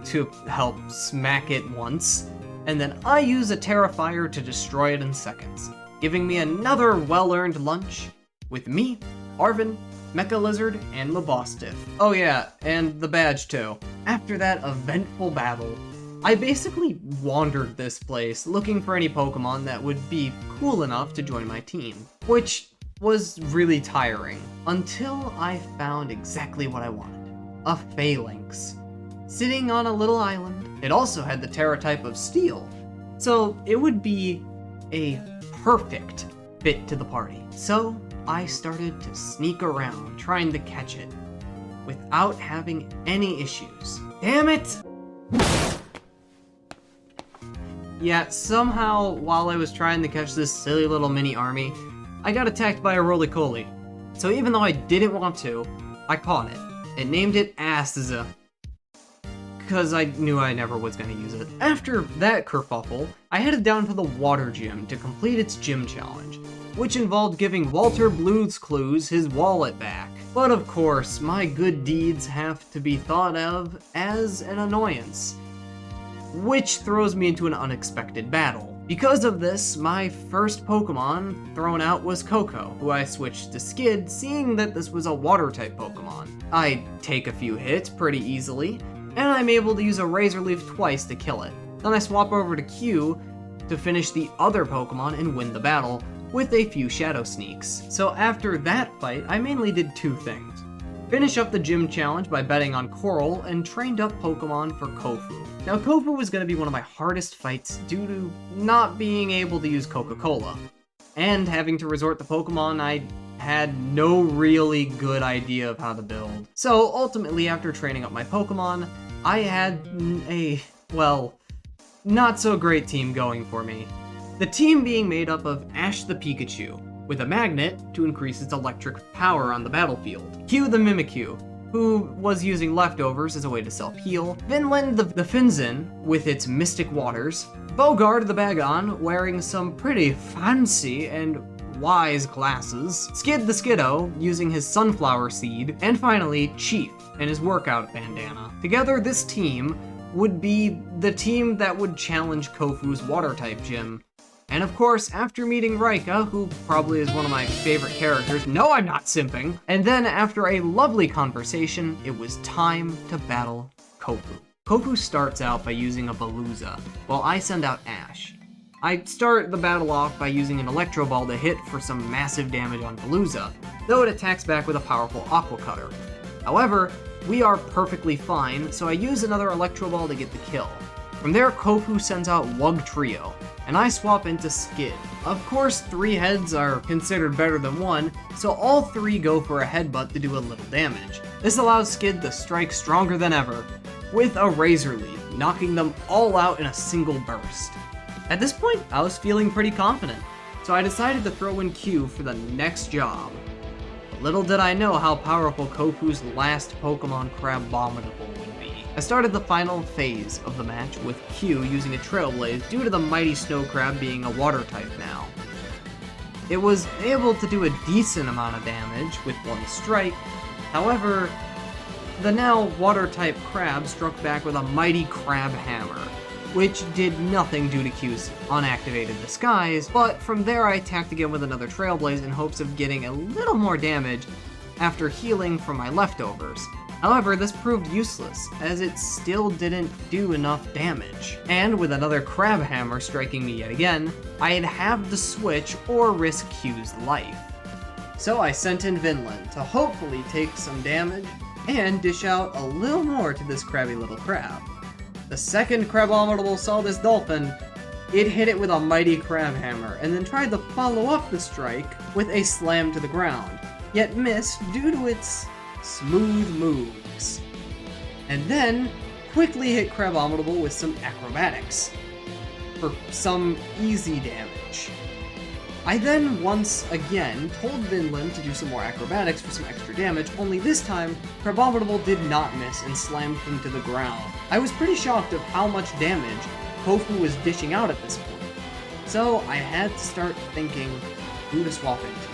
to help smack it once, and then I use a Terrifier to destroy it in seconds, giving me another well-earned lunch with me, Arven, Mecha Lizard, and Mabostiff. Oh yeah, and the badge too. After that eventful battle, I basically wandered this place looking for any Pokemon that would be cool enough to join my team, which was really tiring, until I found exactly what I wanted. A Phalanx. Sitting on a little island, it also had the Terra type of Steel, so it would be a perfect fit to the party. So I started to sneak around trying to catch it, without having any issues. Damn it! Yeah, somehow, while I was trying to catch this silly little mini army, I got attacked by a roly-coly. So even though I didn't want to, I caught it, and named it Azza, because I knew I never was going to use it. After that kerfuffle, I headed down to the water gym to complete its gym challenge, which involved giving Walter Blues Clues his wallet back. But of course, my good deeds have to be thought of as an annoyance, which throws me into an unexpected battle. Because of this, my first Pokemon thrown out was Coco, who I switched to Skid, seeing that this was a water-type Pokemon. I take a few hits pretty easily, and I'm able to use a Razor Leaf twice to kill it. Then I swap over to Q to finish the other Pokemon and win the battle, with a few Shadow Sneaks. So after that fight, I mainly did two things. Finish up the gym challenge by betting on Coral, and trained up Pokemon for Kofu. Now Kofu was going to be one of my hardest fights due to not being able to use Coca-Cola, and having to resort to Pokemon I had no really good idea of how to build. So ultimately, after training up my Pokemon, I had a, well, not so great team going for me. The team being made up of Ash the Pikachu, with a magnet to increase its electric power on the battlefield, Q the Mimikyu, who was using leftovers as a way to self-heal, Vinland the Finzen with its mystic waters, Bogard the Bagon wearing some pretty fancy and wise glasses, Skid the Skiddo using his sunflower seed, and finally Chief and his workout bandana. Together, this team would be the team that would challenge Kofu's water-type gym. And of course, after meeting Raika, who probably is one of my favorite characters, no, I'm not simping, and then after a lovely conversation, it was time to battle Kofu. Kofu starts out by using a Veluza, while I send out Ash. I start the battle off by using an Electro Ball to hit for some massive damage on Veluza, though it attacks back with a powerful Aqua Cutter. However, we are perfectly fine, so I use another Electro Ball to get the kill. From there, Kofu sends out Wugtrio, and I swap into Skid. Of course, 3 heads are considered better than 1, so all 3 go for a headbutt to do a little damage. This allows Skid to strike stronger than ever, with a Razor Leaf, knocking them all out in a single burst. At this point, I was feeling pretty confident, so I decided to throw in Q for the next job. But little did I know how powerful Kofu's last Pokemon Crabominable would be. I started the final phase of the match with Q using a Trailblaze due to the mighty Snow Crab being a water type now. It was able to do a decent amount of damage with one strike. However, the now water-type crab struck back with a mighty crab hammer, which did nothing due to Q's unactivated disguise, but from there I attacked again with another Trailblaze in hopes of getting a little more damage after healing from my leftovers. However, this proved useless, as it still didn't do enough damage. And with another crab hammer striking me yet again, I'd have to switch or risk Q's life. So I sent in Vinland to hopefully take some damage and dish out a little more to this crabby little crab. The second Crabominable saw this dolphin, it hit it with a mighty crab hammer, and then tried to follow up the strike with a slam to the ground, yet missed due to its smooth moves. And then quickly hit Crabominable with some acrobatics for some easy damage. I then once again told Vinland to do some more acrobatics for some extra damage, only this time, Crabominable did not miss and slammed him to the ground. I was pretty shocked of how much damage Touhou was dishing out at this point, so I had to start thinking who to swap into.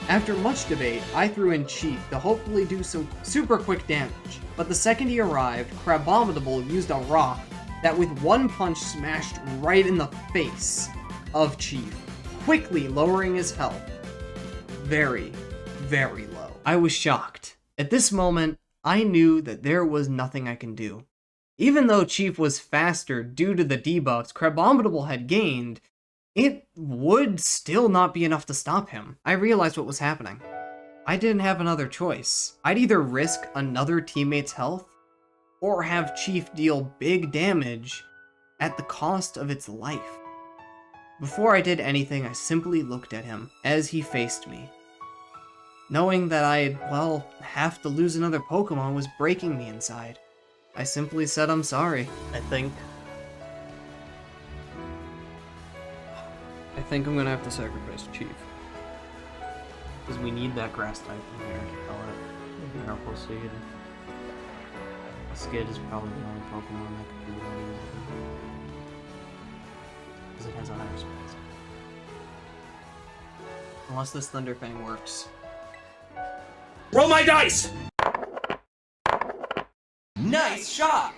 After much debate, I threw in Chief to hopefully do some super quick damage, but the second he arrived, Crabominable used a rock that with one punch smashed right in the face of Chief, quickly lowering his health very, very low. I was shocked. At this moment, I knew that there was nothing I can do. Even though Chief was faster due to the debuffs Crabominable had gained, it would still not be enough to stop him. I realized what was happening. I didn't have another choice. I'd either risk another teammate's health, or have Chief deal big damage at the cost of its life. Before I did anything, I simply looked at him as he faced me. Knowing that I'd, well, have to lose another Pokemon was breaking me inside. I simply said I'm sorry. I think I'm gonna have to sacrifice Chief. Because we need that grass type in here to kill it. Purple Seed. Skid is probably the only Pokemon that could do that. Because it has a higher speed. Unless this Thunder Fang works.
Roll my dice!
Nice shot!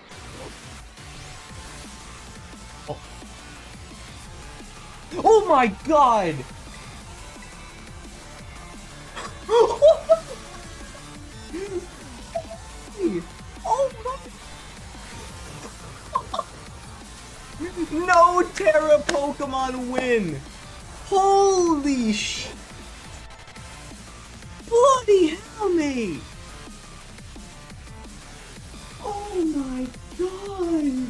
Oh my god!
Oh my! No Terra Pokemon win! Holy sh! Bloody hell, mate! Oh my god!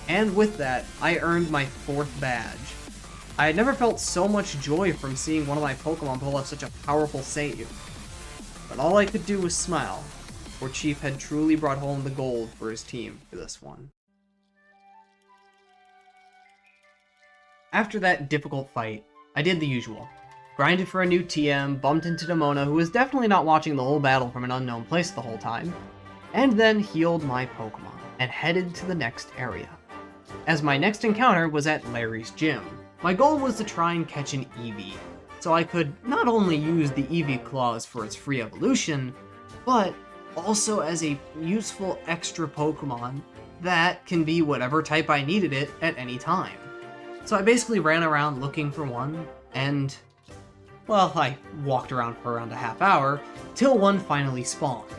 And with that, I earned my 4th badge. I had never felt so much joy from seeing one of my Pokemon pull off such a powerful save. But all I could do was smile, for Chief had truly brought home the gold for his team for this one. After that difficult fight, I did the usual. Grinded for a new TM, bumped into Demona, who was definitely not watching the whole battle from an unknown place the whole time, and then healed my Pokemon, and headed to the next area. As my next encounter was at Larry's gym. My goal was to try and catch an Eevee, so I could not only use the Eevee claws for its free evolution, but also as a useful extra Pokemon that can be whatever type I needed it at any time. So I basically ran around looking for one, and, well, I walked around for around a half hour, till one finally spawned.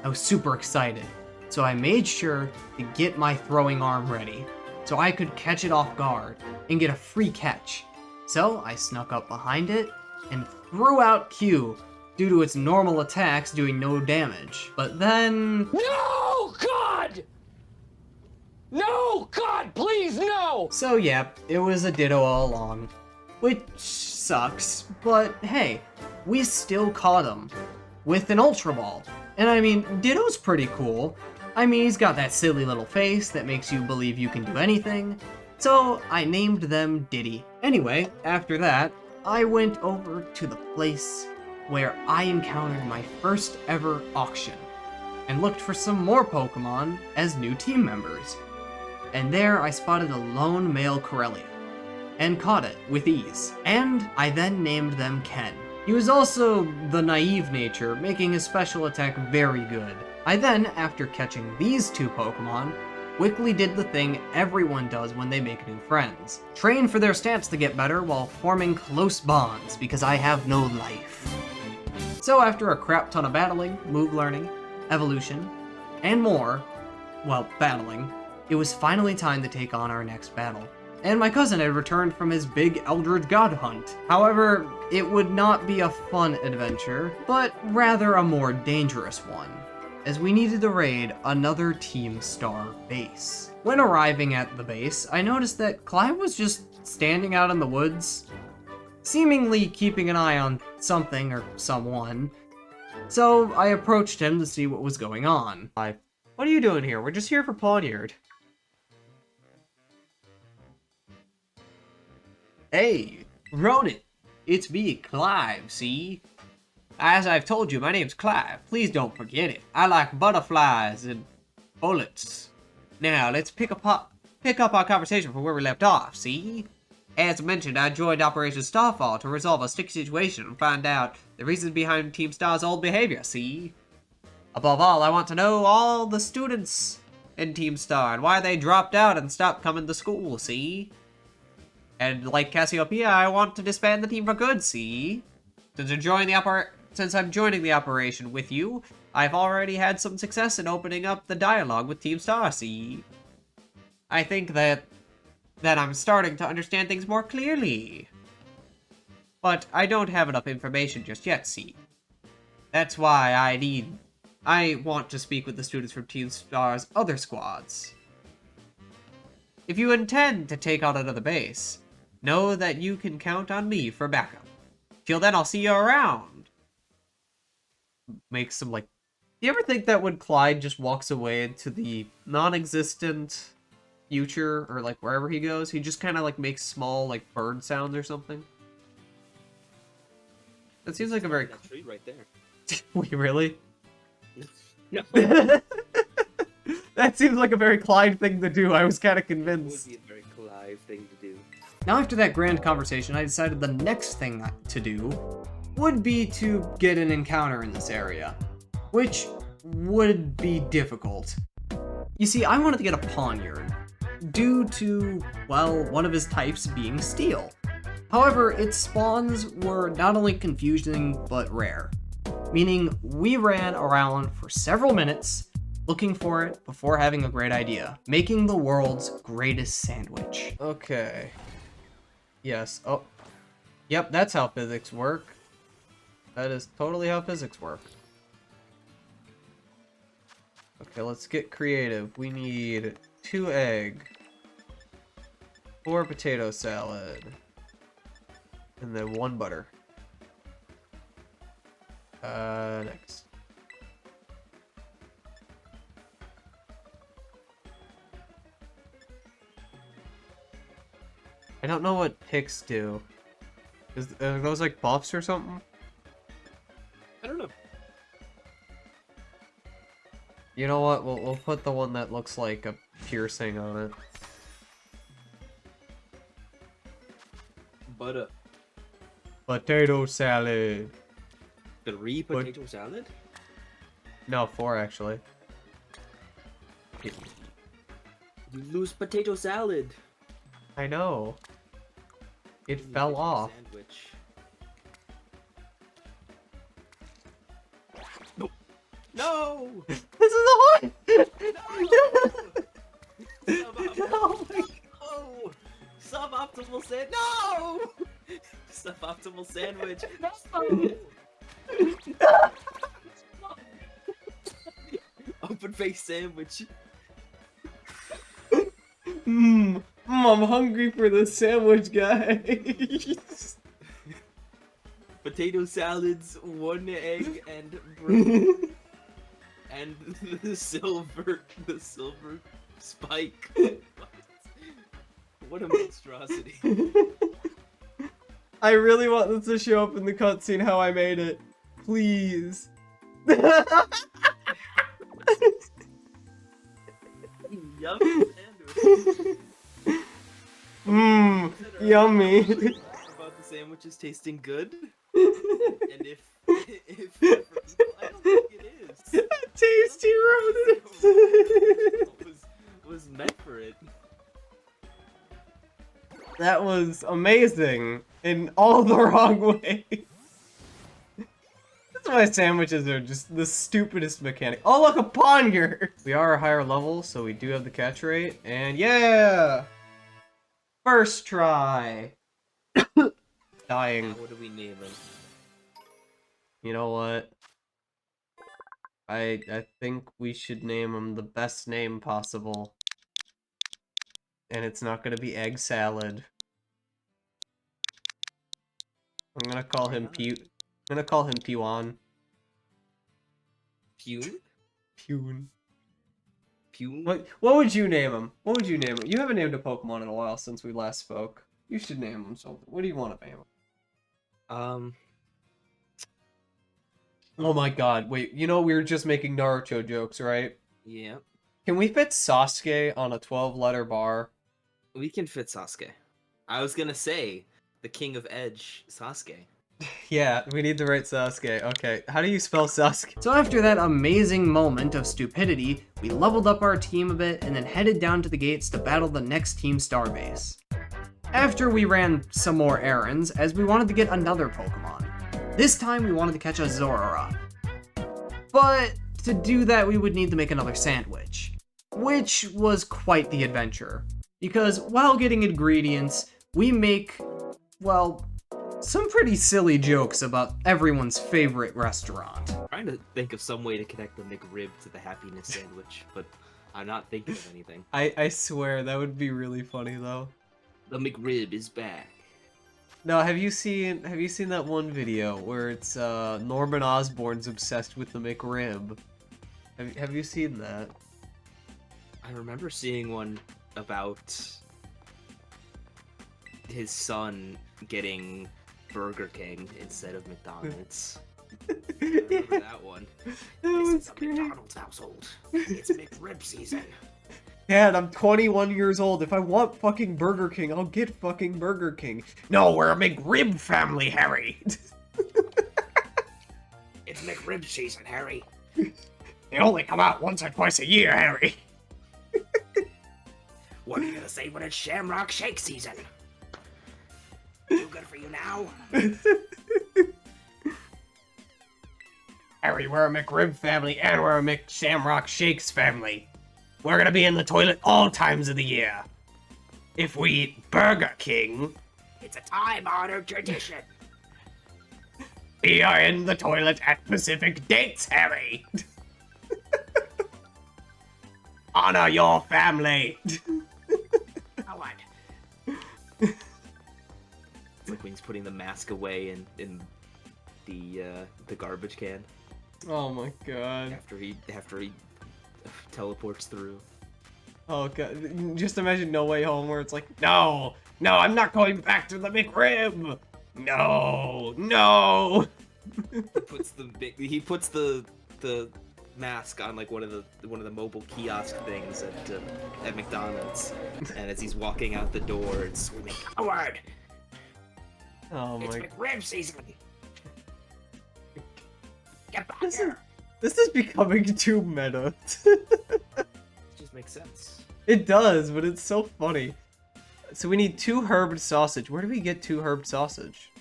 I was super excited, so I made sure to get my throwing arm ready, so I could catch it off guard and get a free catch. So I snuck up behind it and threw out Q due to its normal attacks doing no damage. But then...
No, God! No, God, please, no!
So yeah, it was a Ditto all along. Which sucks, but hey, we still caught him with an Ultra Ball. And I mean, Ditto's pretty cool. I mean, he's got that silly little face that makes you believe you can do anything. So I named them Diddy. Anyway, after that, I went over to the place where I encountered my first ever auction and looked for some more Pokemon as new team members. And there I spotted a lone male Corellia. and caught it with ease. And I then named them Ken. He was also the naive nature, making his special attack very good. I then, after catching these two Pokemon, quickly did the thing everyone does when they make new friends. Train for their stats to get better while forming close bonds, because I have no life. So after a crap ton of battling, move learning, evolution, and more, well, battling, it was finally time to take on our next battle. And my cousin had returned from his big Eldritch God hunt. However, it would not be a fun adventure, but rather a more dangerous one, as we needed to raid another Team Star base. When arriving at the base, I noticed that Clive was just standing out in the woods, seemingly keeping an eye on something or someone. So I approached him to see what was going on. What are you doing here? We're just here for Pawniard. Hey, Ronan, it's me, Clive, see? As I've told you, my name's Clive. Please don't forget it. I like butterflies and bullets. Now, let's pick up our conversation from where we left off, see? As mentioned, I joined Operation Starfall to resolve a sticky situation and find out the reasons behind Team Star's old behavior, see? Above all, I want to know all the students in Team Star and why they dropped out and stopped coming to school, see? And like Cassiopeia, I want to disband the team for good, see? Since I'm joining the operation with you, I've already had some success in opening up the dialogue with Team Star, see? I think that I'm starting to understand things more clearly. But I don't have enough information just yet, see? That's why I want to speak with the students from Team Star's other squads. If you intend to take on another base, know that you can count on me for backup. Till then, I'll see you around. Make some, like... Do you ever think that when Clyde just walks away into the non-existent future, or, like, wherever he goes, he just kind of, like, makes small, like, bird sounds or something? That seems like a very...
That tree right there.
Wait, really?
No.
That seems like a very Clyde thing to do. I was kind of convinced.
It would be a very Clive thing to do.
Now, after that grand conversation, I decided the next thing to do would be to get an encounter in this area, which would be difficult. You see, I wanted to get a Pawniard, due to, well, one of his types being Steel. However, its spawns were not only confusing, but rare. Meaning, we ran around for several minutes, looking for it before having a great idea. Making the world's greatest sandwich. Okay. Yes. Oh. Yep, that's how physics work. That is totally how physics work. Okay, let's get creative. We need 2 egg, 4 potato salad, and then 1 butter. Next. I don't know what picks do. Are those like buffs or something?
I don't know.
You know what? We'll put the one that looks like a piercing on it.
Butter.
Potato salad.
3 potato salad?
No, 4 actually.
You lose potato salad.
I know. It fell off.
Sandwich. No!
This is a one!
No! No! Suboptimal sandwich. No! Suboptimal sandwich. No! Open face sandwich.
I'm hungry for the sandwich, guys.
Potato salads, 1 egg, and bread. And the silver spike. What a monstrosity.
I really want this to show up in the cutscene how I made it. Please.
Yummy sandwich.
Mmm, yummy.
About the sandwiches tasting good? And if for people, I don't think it is.
Tasty
It was meant for it.
That was amazing in all the wrong ways. That's why sandwiches are just the stupidest mechanic. Oh, look, a pawn here! We are a higher level, so we do have the catch rate. And yeah! First try! Dying.
What do we name him?
You know what? I think we should name him the best name possible. And it's not gonna be egg salad. I'm gonna call him Puan.
Pune?
Pune.
Pune?
What would you name him? What would you name him? You haven't named a Pokemon in a while since we last spoke. You should name him something. What do you want to name him? Oh my god, wait, you know we were just making Naruto jokes, right?
Yeah.
Can we fit Sasuke on a 12-letter bar?
We can fit Sasuke. I was gonna say, the King of Edge, Sasuke.
Yeah, we need the right Sasuke. Okay, how do you spell Sasuke? So after that amazing moment of stupidity, we leveled up our team a bit and then headed down to the gates to battle the next Team Starbase. After we ran some more errands, as we wanted to get another Pokemon. This time we wanted to catch a Zorora. But to do that we would need to make another sandwich. Which was quite the adventure. Because while getting ingredients, we make, well, some pretty silly jokes about everyone's favorite restaurant.
I'm trying to think of some way to connect the McRib to the happiness sandwich, but I'm not thinking of anything.
I swear, that would be really funny though.
The McRib is back.
No, have you seen that one video where it's Norman Osborn's obsessed with the McRib? Have you seen that?
I remember seeing one about his son getting Burger King instead of McDonald's. I remember that one. This is a McDonald's household. It's McRib season.
Dad, I'm 21 years old. If I want fucking Burger King, I'll get fucking Burger King. No, we're a McRib family, Harry.
It's McRib season, Harry.
They only come out once or twice a year, Harry.
What are you gonna say when it's Shamrock Shake season? Too good for you now?
Harry, we're a McRib family and we're a McShamrock Shakes family. We're gonna be in the toilet all times of the year. If we eat Burger King,
It's a time-honored tradition.
we are in the toilet at specific dates, Harry. Honor your family.
Howard. It's like when he's putting the mask away in the garbage can
Oh my god.
after he teleports through.
Oh god. Just imagine No Way Home where it's like, no, I'm not going back to the McRib. No.
He puts the mask on like one of the mobile kiosk things at McDonald's, and as he's walking out the door, it's screaming, "Howard!
Oh
It's
my.
McRib season! Get back
This
here!"
is becoming too meta.
It just makes sense.
It does, but it's so funny. So we need 2 herbed sausage. Where do we get 2 herbed sausage?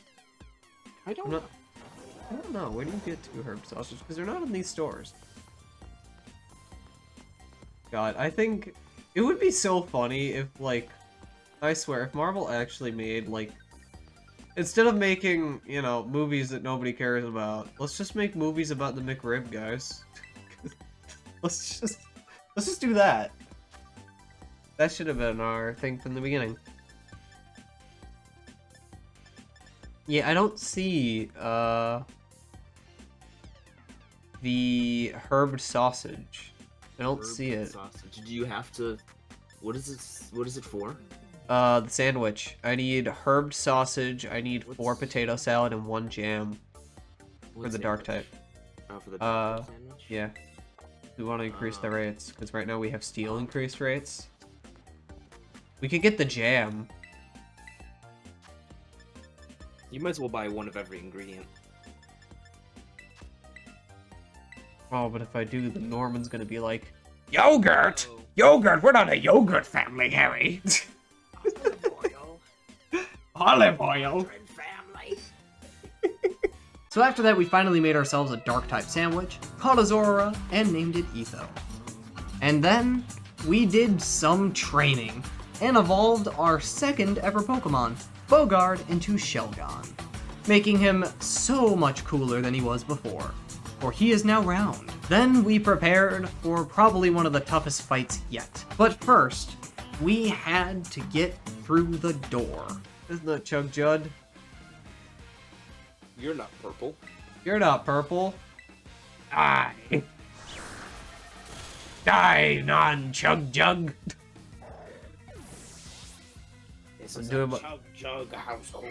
I don't
I'm
know.
not- I don't know. Where do you get 2 herbed sausage? Because they're not in these stores. God, I think it would be so funny if, like, I swear, if Marvel actually made, like, instead of making, you know, movies that nobody cares about, let's just make movies about the McRib, guys. let's just do that. That should have been our thing from the beginning. Yeah, I don't see, the herbed sausage. I don't see it.
Sausage. Do you have to? What is it? What is it for?
The sandwich. I need herbed sausage, I need 4 potato salad, and 1 jam for
What
the dark
sandwich?
type.
Oh, for the dark type sandwich.
Yeah. We want to increase the rates, because right now we have steel increased rates. We could get the jam.
You might as well buy one of every ingredient.
Oh, but if I do, then Norman's gonna be like,
Yogurt!
Oh.
Yogurt! We're not a yogurt family, Harry! Olive oil!
So after that, we finally made ourselves a Dark-type sandwich, called Azalea, and named it Etho. And then, we did some training, and evolved our second ever Pokemon, Bogard, into Shelgon, making him so much cooler than he was before, for he is now round. Then we prepared for probably one of the toughest fights yet. But first, we had to get through the door. Isn't that Chug Judd?
You're not purple.
You're not purple.
Die! Die, non-chug jug!
This is
Do
a
it-
chug household.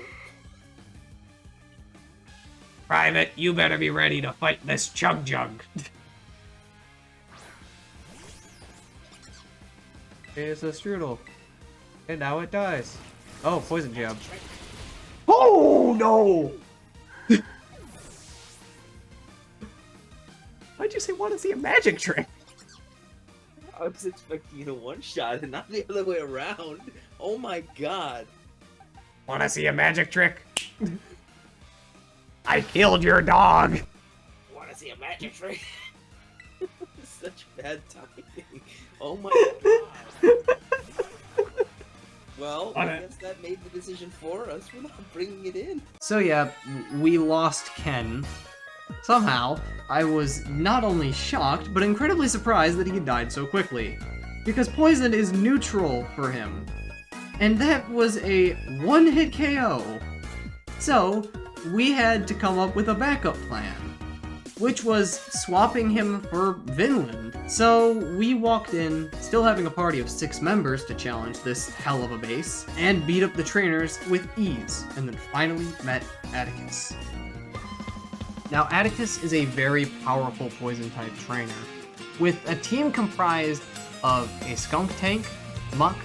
Private, you better be ready to fight this chug jug.
It's a strudel. And now it dies. Oh, poison jab.
Oh no! Why'd you say want to see a magic trick?
I was expecting you to one-shot and not the other way around. Oh my god.
Want to see a magic trick? I killed your dog!
Want to see a magic trick? Such bad timing. Oh my god. Well, I guess that made the decision for us. We're not bringing it in.
So yeah, we lost Ken. Somehow, I was not only shocked, but incredibly surprised that he had died so quickly. Because poison is neutral for him. And that was a one-hit KO. So, we had to come up with a backup plan, which was swapping him for Vinland. So we walked in, still having a party of 6 members to challenge this hell of a base, and beat up the trainers with ease, and then finally met Atticus. Now Atticus is a very powerful poison-type trainer, with a team comprised of a skunk tank, Muck,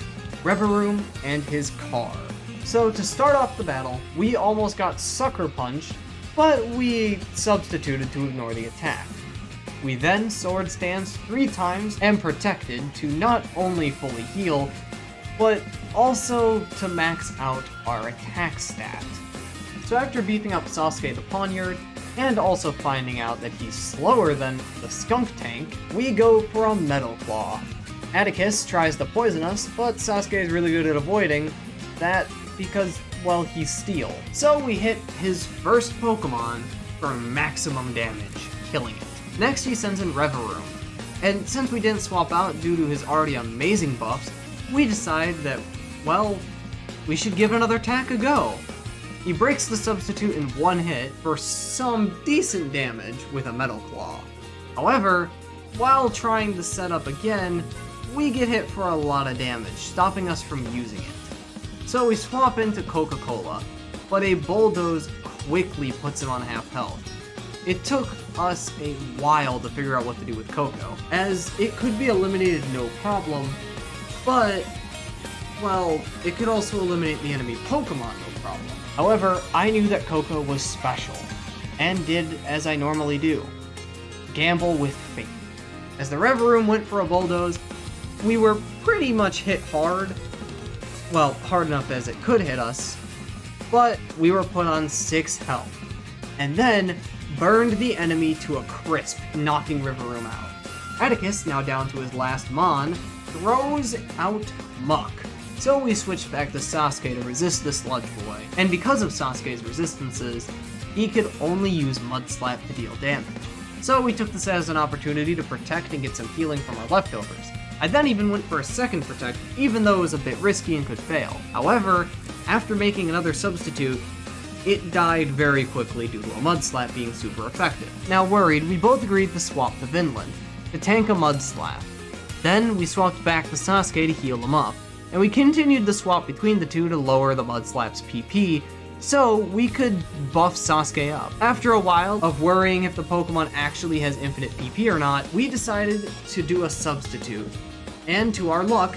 Reveroom, and his car. So to start off the battle, we almost got sucker punched, but we substituted to ignore the attack. We then sword stance 3 times and protected to not only fully heal, but also to max out our attack stat. So after beefing up Sasuke the Poniard, and also finding out that he's slower than the skunk tank, we go for a Metal Claw. Atticus tries to poison us, but Sasuke is really good at avoiding that because, well, he's steel. So we hit his first Pokemon for maximum damage, killing it. Next he sends in Reveroom, and since we didn't swap out due to his already amazing buffs, we decide that, well, we should give another attack a go. He breaks the substitute in 1 hit for some decent damage with a Metal Claw. However, while trying the setup again, we get hit for a lot of damage, stopping us from using it. So we swap into Coca-Cola, but a Bulldoze quickly puts him on half health. It took us a while to figure out what to do with Coco, as it could be eliminated no problem, but, well, it could also eliminate the enemy Pokemon no problem. However, I knew that Coco was special, and did as I normally do, gamble with fate. As the Reveroom went for a Bulldoze, we were pretty much hit hard, well, hard enough as it could hit us, but we were put on 6 health, and then burned the enemy to a crisp, knocking Reveroom out. Atticus, now down to his last Mon, throws out Muck. So we switched back to Sasuke to resist the Sludge Boy, and because of Sasuke's resistances, he could only use Mud Slap to deal damage. So we took this as an opportunity to protect and get some healing from our leftovers. I then even went for a second protect, even though it was a bit risky and could fail. However, after making another substitute, it died very quickly due to a Mud Slap being super effective. Now worried, we both agreed to swap to Vinland, to tank a Mud Slap. Then we swapped back to Sasuke to heal him up, and we continued the swap between the two to lower the Mud Slap's PP, so we could buff Sasuke up. After a while of worrying if the Pokemon actually has infinite PP or not, we decided to do a substitute. And to our luck,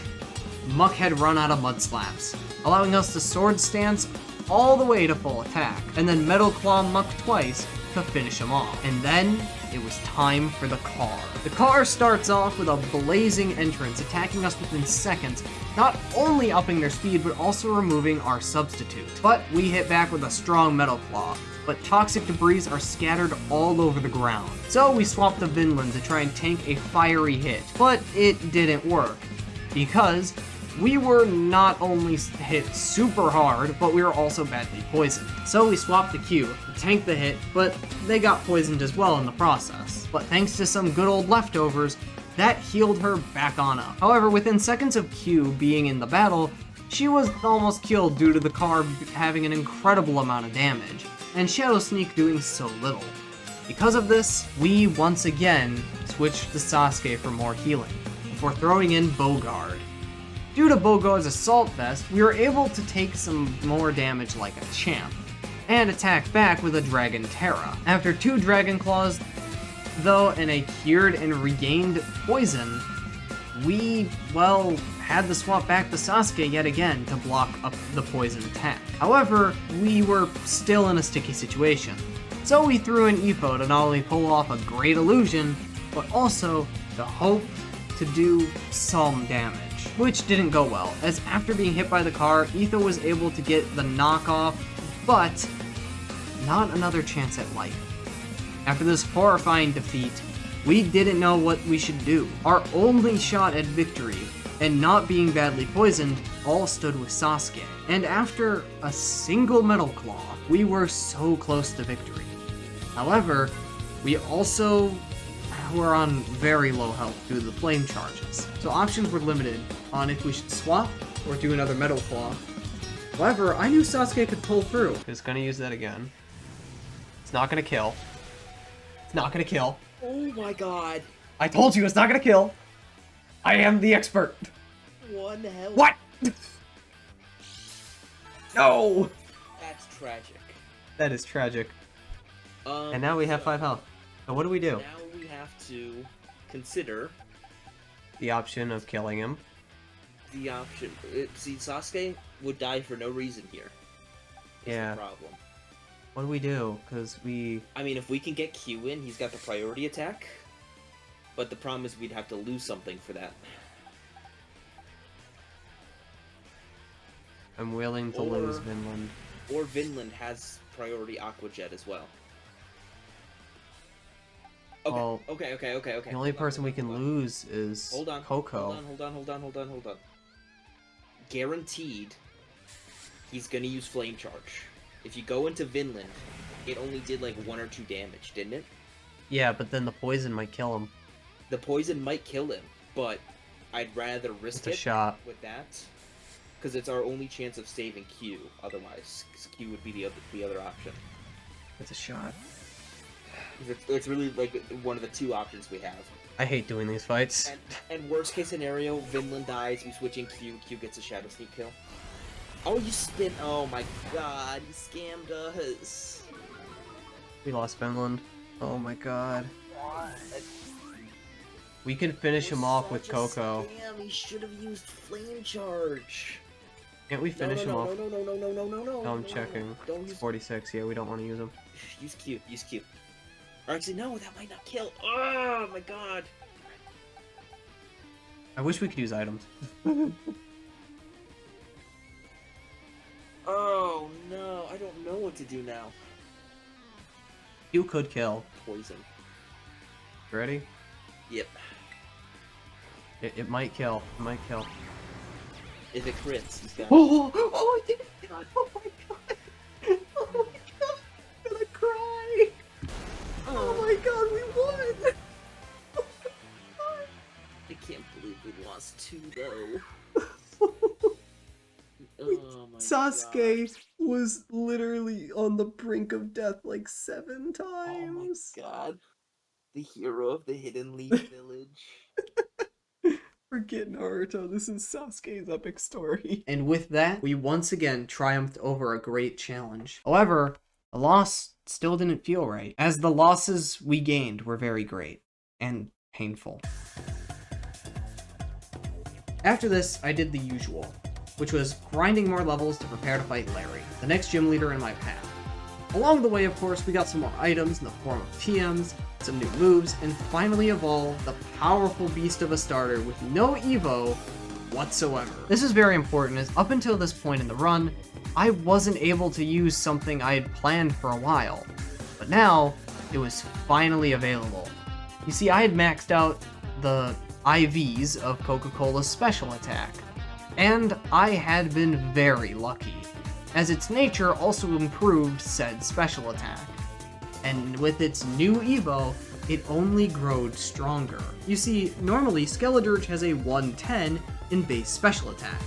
Muck had run out of Mud Slaps, allowing us to sword stance all the way to full attack, and then Metal Claw Muck twice to finish him off. And then it was time for the car. The car starts off with a blazing entrance, attacking us within seconds, not only upping their speed, but also removing our substitute. But we hit back with a strong Metal Claw, but toxic debris are scattered all over the ground. So we swapped to Vinland to try and tank a fiery hit, but it didn't work, because we were not only hit super hard, but we were also badly poisoned. So we swapped to Q to tank the hit, but they got poisoned as well in the process. But thanks to some good old leftovers, that healed her back on up. However, within seconds of Q being in the battle, she was almost killed due to the car having an incredible amount of damage, and Shadow Sneak doing so little. Because of this, we once again switched to Sasuke for more healing, before throwing in Bogard. Due to Bogard's Assault Vest, we were able to take some more damage like a champ, and attack back with a Dragon Terra. After 2 Dragon Claws, though, and a cured and regained poison, we, well, had to swap back to Sasuke yet again to block up the poison attack. However, we were still in a sticky situation, so we threw in Ippo to not only pull off a great illusion, but also to hope to do some damage, which didn't go well, as after being hit by the car, Etho was able to get the knockoff, but not another chance at life. After this horrifying defeat, we didn't know what we should do. Our only shot at victory, and not being badly poisoned, all stood with Sasuke. And after a single Metal Claw, we were so close to victory. However, we also were on very low health due to the flame charges. So options were limited on if we should swap or do another Metal Claw. However, I knew Sasuke could pull through. It's gonna use that again. It's not gonna kill. It's not gonna kill.
Oh my god.
I told you it's not gonna kill. I am the expert.
One hell.
What? No!
That's tragic.
That is tragic. And now we have 5 health. So what do we do?
Now we have to consider
The option of killing him.
the option. See, Sasuke would die for no reason here. Is
Yeah.
the problem.
What do we do? Because we...
I mean, if we can get Q in, he's got the priority attack. But the problem is we'd have to lose something for that.
I'm willing to
Or-
lose Vinland.
Or Vinland has priority Aqua Jet as well. Okay,
Well,
okay.
The only person we can lose is Coco.
Hold on. Guaranteed, he's gonna use Flame Charge. If you go into Vinland, it only did like 1 or 2 damage, didn't it?
Yeah, but then the poison might kill him.
The poison might kill him, but I'd rather risk
It's a shot.
with that, because it's our only chance of saving Q. Otherwise, 'cause Q would be the other option.
It's a shot.
It's really like one of the 2 options we have.
I hate doing these fights.
And worst case scenario, Vinland dies, we switch in Q, Q gets a Shadow Sneak kill. Oh, you spin! Oh my god, he scammed us!
We lost Vinland. Oh my god. We can finish him off with Coco.
Damn, he should have used Flame Charge!
Can't we finish him off?
No,
I'm checking.
Don't
It's
use
46, yeah, we don't want to use him.
Use Q. Or actually, no, that might not kill. Oh my god.
I wish we could use items.
Oh no, I don't know what to do now.
You could kill.
Poison.
Ready?
Yep.
It might kill. It might kill.
If it crits, he's got.
Oh, I did it! Oh my god! Oh my god! I'm gonna cry! Oh my god, we won! Oh my god!
I can't believe we lost 2 though. Oh my
Sasuke was literally on the brink of death like 7
god. Oh my
times.
god. The hero of the Hidden Leaf Village.
Forget Naruto, this is Sasuke's epic story. And with that, we once again triumphed over a great challenge. However, the loss still didn't feel right, as the losses we gained were very great and painful. After this, I did the usual. which was grinding more levels to prepare to fight Larry, the next gym leader in my path. Along the way, of course, we got some more items in the form of TMs, some new moves, and finally evolved the powerful beast of a starter with no Evo whatsoever. This is very important, as up until this point in the run, I wasn't able to use something I had planned for a while, but now it was finally available. You see, I had maxed out the IVs of Coca-Cola's special attack, and I had been very lucky, as its nature also improved said special attack. And with its new Evo, it only growed stronger. You see, normally Skeledirge has a 110 in base special attack.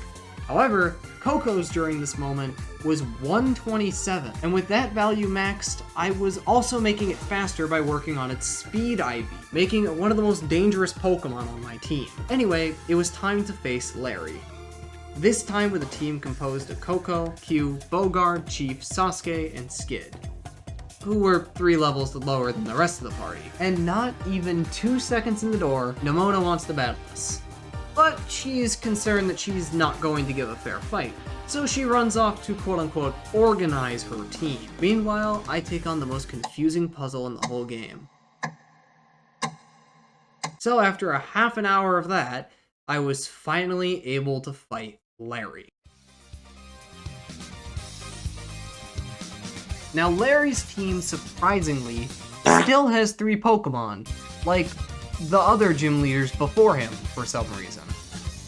However, Coco's during this moment was 127, and with that value maxed, I was also making it faster by working on its speed IV, making it one of the most dangerous Pokemon on my team. Anyway, it was time to face Larry. This time with a team composed of Coco, Q, Bogard, Chief, Sasuke, and Skid, who were 3 levels lower than the rest of the party. And not even 2 seconds in the door, Nemona wants to battle us. But she's concerned that she's not going to give a fair fight, so she runs off to quote-unquote organize her team. Meanwhile, I take on the most confusing puzzle in the whole game. So after a half an hour of that, I was finally able to fight Larry. Now Larry's team, surprisingly, still has 3 Pokemon, like the other gym leaders before him for some reason.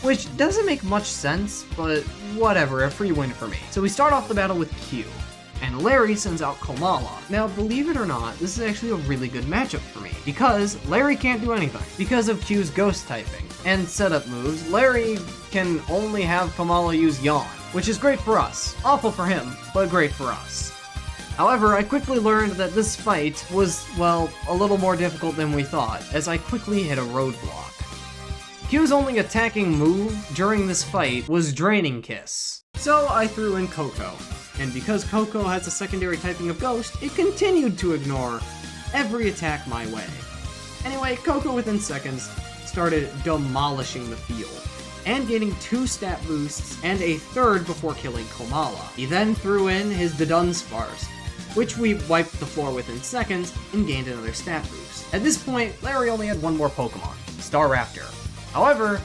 Which doesn't make much sense, but whatever, a free win for me. So we start off the battle with Q, and Larry sends out Komala. Now believe it or not, this is actually a really good matchup for me, because Larry can't do anything, because of Q's ghost typing. And setup moves, Larry can only have Komala use Yawn, which is great for us. Awful for him, but great for us. However, I quickly learned that this fight was, well, a little more difficult than we thought, as I quickly hit a roadblock. Q's only attacking move during this fight was Draining Kiss. So I threw in Coco, and because Coco has a secondary typing of Ghost, it continued to ignore every attack my way. Anyway, Coco within seconds started demolishing the field, and gaining 2 stat boosts and a 3rd before killing Komala. He then threw in his Dunsparce, which we wiped the floor within seconds and gained another stat boost. At this point, Larry only had 1 more Pokemon, Staraptor. However,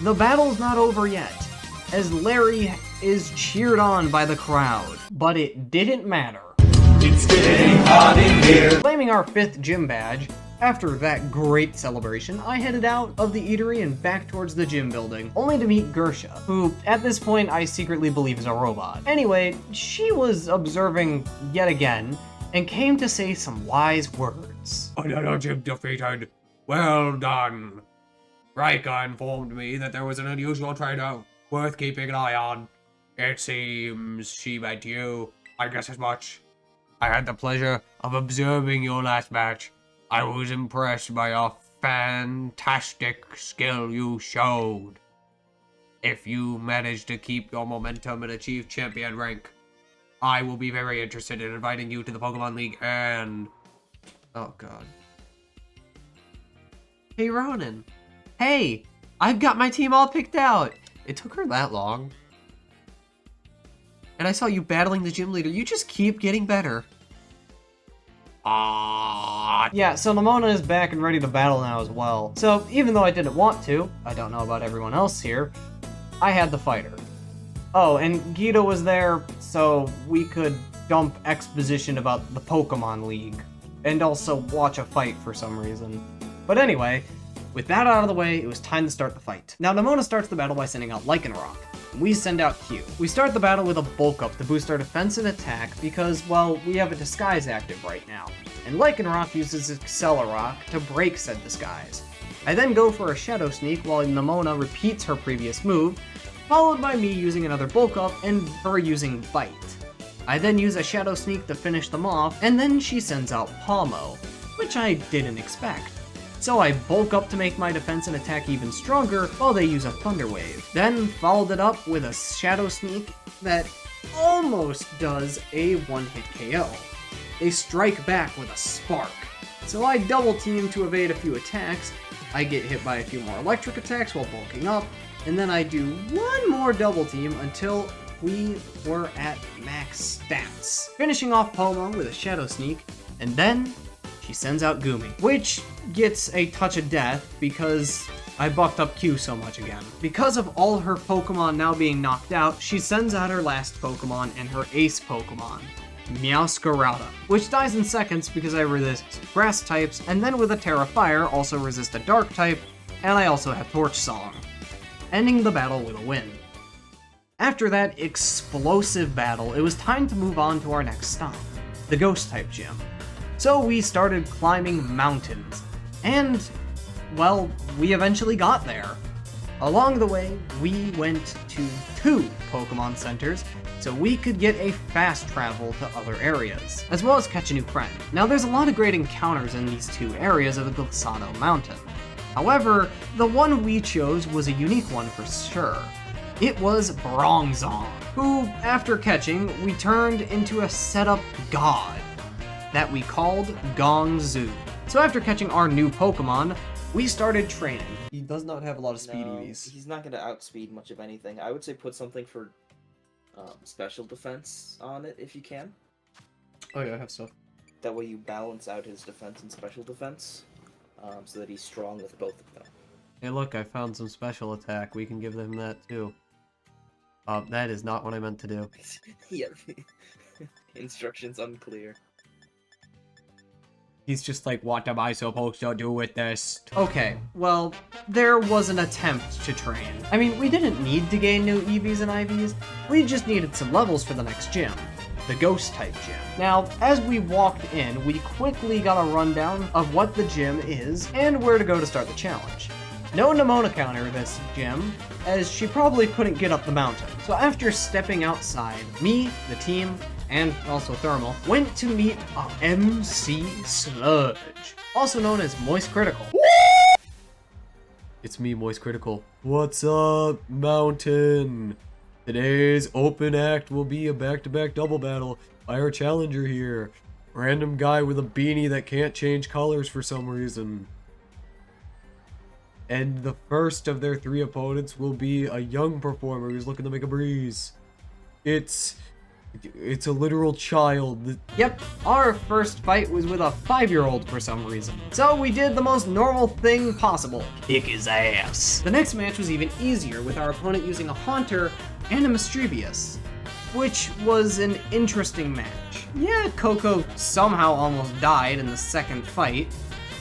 the battle's not over yet, as Larry is cheered on by the crowd, but it didn't matter. It's getting hot in here. Claiming our 5th gym badge, after that great celebration, I headed out of the eatery and back towards the gym building, only to meet Gersha, who, at this point, I secretly believe is a robot. Anyway, she was observing yet again, and came to say some wise words.
Another gym defeated. Well done. Raika informed me that there was an unusual trainer worth keeping an eye on. It seems she meant you. I guess as much. I had the pleasure of observing your last match. I was impressed by your fantastic skill you showed. If you manage to keep your momentum and achieve champion rank, I will be very interested in inviting you to the Pokemon League and... Oh god. Hey Ronan. Hey! I've got my team all picked out! It took her that long. And I saw you battling the gym leader. You just keep getting better. Yeah, so Nemona is back and ready to battle now as well. So even though I didn't want to, I don't know about everyone else here, I had the fighter. Oh, and Gita was there so we could dump exposition about the Pokemon League, and also watch a fight for some reason. But anyway, with that out of the way, it was time to start the fight. Now Nemona starts the battle by sending out Lycanroc. We send out Q. We start the battle with a bulk up to boost our defense and attack because, well, we have a disguise active right now. And Lycanroc uses Accelerock to break said disguise. I then go for a Shadow Sneak while Nemona repeats her previous move, followed by me using another bulk up and her using Bite. I then use a Shadow Sneak to finish them off, and then she sends out Palmo, which I didn't expect. So I bulk up to make my defense and attack even stronger while they use a Thunder Wave. Then followed it up with a Shadow Sneak that almost does a one-hit KO. They strike back with a Spark. So I double team to evade a few attacks. I get hit by a few more electric attacks while bulking up,
and then I do one more double team until we were at max stats. Finishing off Pomo with a Shadow Sneak, and then she sends out Gumi, which gets a touch of death because I bucked up Q so much again. Because of all her Pokemon now being knocked out, she sends out her last Pokemon and her ace Pokemon, Meowscarada, which dies in seconds because I resist grass types, and then with a Terra Fire also resist a dark type, and I also have Torch Song, ending the battle with a win. After that explosive battle, it was time to move on to our next stop, the Ghost type gym. So we started climbing mountains, and, well, we eventually got there. Along the way, we went to 2 Pokemon centers, so we could get a fast travel to other areas, as well as catch a new friend. Now there's a lot of great encounters in these 2 areas of the Glissado Mountain. However, the one we chose was a unique one for sure. It was Bronzong, who, after catching, we turned into a setup god that we called Gongzu. So after catching our new Pokemon, we started training.
He does not have a lot of speed
No,
EVs.
he's not going to outspeed much of anything. I would say put something for special defense on it if you can.
Oh yeah, I have stuff.
That way you balance out his defense and special defense, so that he's strong with both of them.
Hey look, I found some special attack. We can give them that too. That is not what I meant to do.
Yeah, instructions unclear.
He's just like, what am I supposed to do with this?
Okay, well, there was an attempt to train. I mean, we didn't need to gain new EVs and IVs, we just needed some levels for the next gym, the Ghost type gym. Now, as we walked in, we quickly got a rundown of what the gym is and where to go to start the challenge. No Nemona counter this gym, as she probably couldn't get up the mountain. So after stepping outside, me, the team, and also Thermal, went to meet a MC Sludge, also known as Moist Critical.
It's me, Moist Critical. What's up, Mountain? Today's open act will be a back-to-back double battle by our challenger here. Random guy with a beanie that can't change colors for some reason. And the first of their 3 opponents will be a young performer who's looking to make a breeze. It's a literal child.
Yep, our first fight was with a 5-year-old for some reason. So we did the most normal thing possible. Kick his ass. The next match was even easier, with our opponent using a Haunter and a Mischievous, which was an interesting match. Yeah, Coco somehow almost died in the second fight,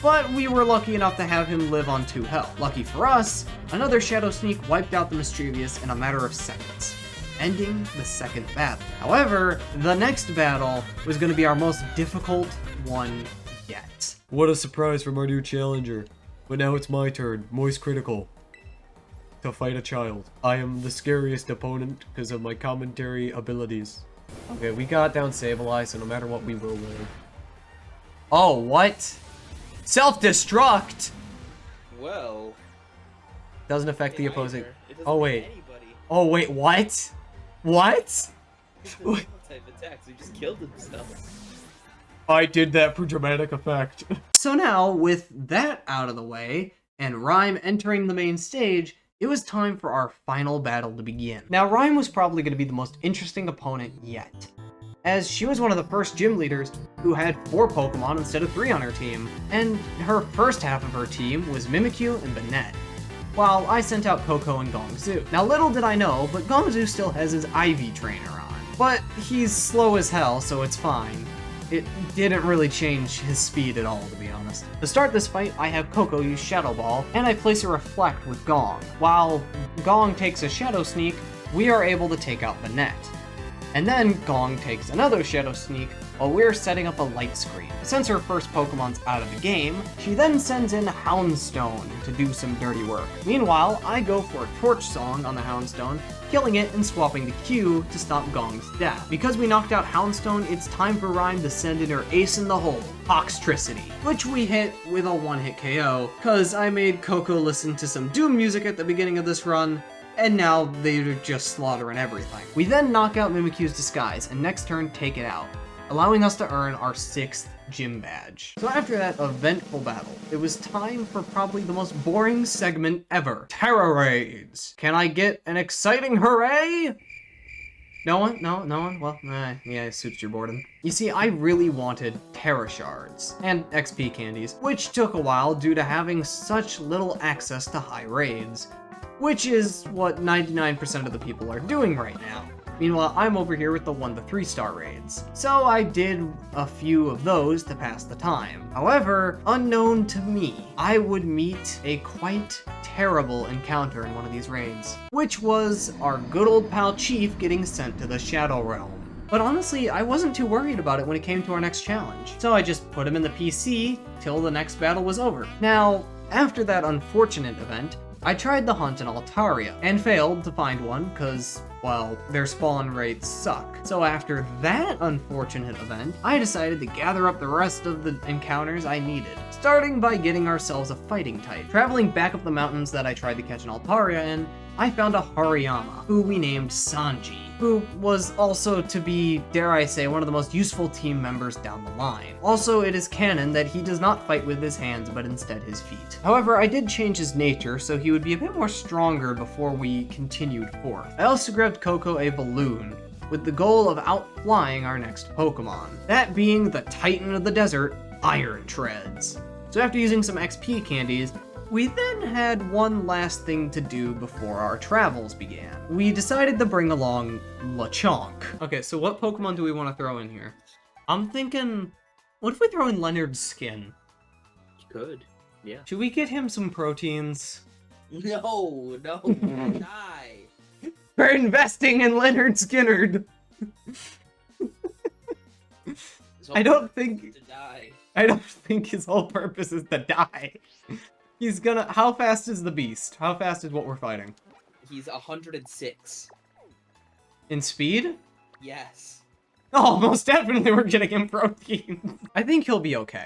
but we were lucky enough to have him live on 2 health. Lucky for us, another Shadow Sneak wiped out the Mischievous in a matter of seconds, ending the second battle. However, the next battle was going to be our most difficult one yet.
What a surprise from our new challenger. But now it's my turn, Moist Critical, to fight a child. I am the scariest opponent because of my commentary abilities. Okay, we got down Sableye, so no matter what, we will win. Oh, what? Self-destruct?
Well...
Doesn't affect the
either.
opposing...
It doesn't
Oh,
hit
wait.
anybody.
Oh, wait, what? What?
It's a type attack, so he just killed himself.
I did that for dramatic effect.
So now, with that out of the way, and Rhyme entering the main stage, it was time for our final battle to begin. Now, Rhyme was probably going to be the most interesting opponent yet, as she was one of the first gym leaders who had 4 Pokemon instead of 3 on her team, and her first half of her team was Mimikyu and Banette, while I sent out Coco and Gongzu. Now, little did I know, but Gongzu still has his IV trainer on, but he's slow as hell, so it's fine. It didn't really change his speed at all, to be honest. To start this fight, I have Coco use Shadow Ball, and I place a Reflect with Gong. While Gong takes a Shadow Sneak, we are able to take out Banette. And then Gong takes another Shadow Sneak while we're setting up a light screen. Since her first Pokemon's out of the game, she then sends in Houndstone to do some dirty work. Meanwhile, I go for a Torch Song on the Houndstone, killing it and swapping the Q to stop Gong's death. Because we knocked out Houndstone, it's time for Rhyme to send in her ace in the hole, Toxtricity, which we hit with a 1-hit KO, cause I made Coco listen to some Doom music at the beginning of this run, and now they're just slaughtering everything. We then knock out Mimikyu's Disguise, and next turn take it out,
allowing us to earn our 6th gym badge. So after that eventful battle, it was time for probably the most boring segment ever. Terra Raids! Can I get an exciting hooray? No one? No one? Well, yeah, it suits your boredom. You see, I really wanted Terra Shards and XP candies, which took a while due to having such little access to high raids, which is what 99% of the people are doing right now. Meanwhile, I'm over here with the 1 to 3 star raids. So I did a few of those to pass the time. However, unknown to me, I would meet a quite terrible encounter in one of these raids, which was our good old pal Chief getting sent to the Shadow Realm. But honestly, I wasn't too worried about it when it came to our next challenge. So I just put him in the PC till the next battle was over. Now, after that unfortunate event, I tried the hunt in Altaria, and failed to find one because, well, their spawn rates suck. So after that unfortunate event, I decided to gather up the rest of the encounters I needed, starting by getting ourselves a fighting type. Traveling back up the mountains that I tried to catch in Altaria in, I found a Hariyama, who we named Sanji, who was also to be, dare I say, one of the most useful team members down the line. Also, it is canon that he does not fight with his hands, but instead his feet. However, I did change his nature, so he would be a bit more stronger before we continued forth. I also grabbed Coco a balloon, with the goal of outflying our next Pokemon, that being the Titan of the Desert, Iron Treads. So after using some XP candies, we then had one last thing to do before our travels began. We decided to bring along Lechonk. Okay, so what Pokemon do we want to throw in here? I'm thinking, what if we throw in Leonard's skin?
You could, yeah.
Should we get him some proteins?
No, die.
We're investing in Leonard Skinnerd. I don't think his whole purpose is to die. He's gonna. How fast is the beast? How fast is what we're fighting?
He's 106.
In speed?
Yes.
Oh, most definitely we're getting him protein. I think he'll be okay.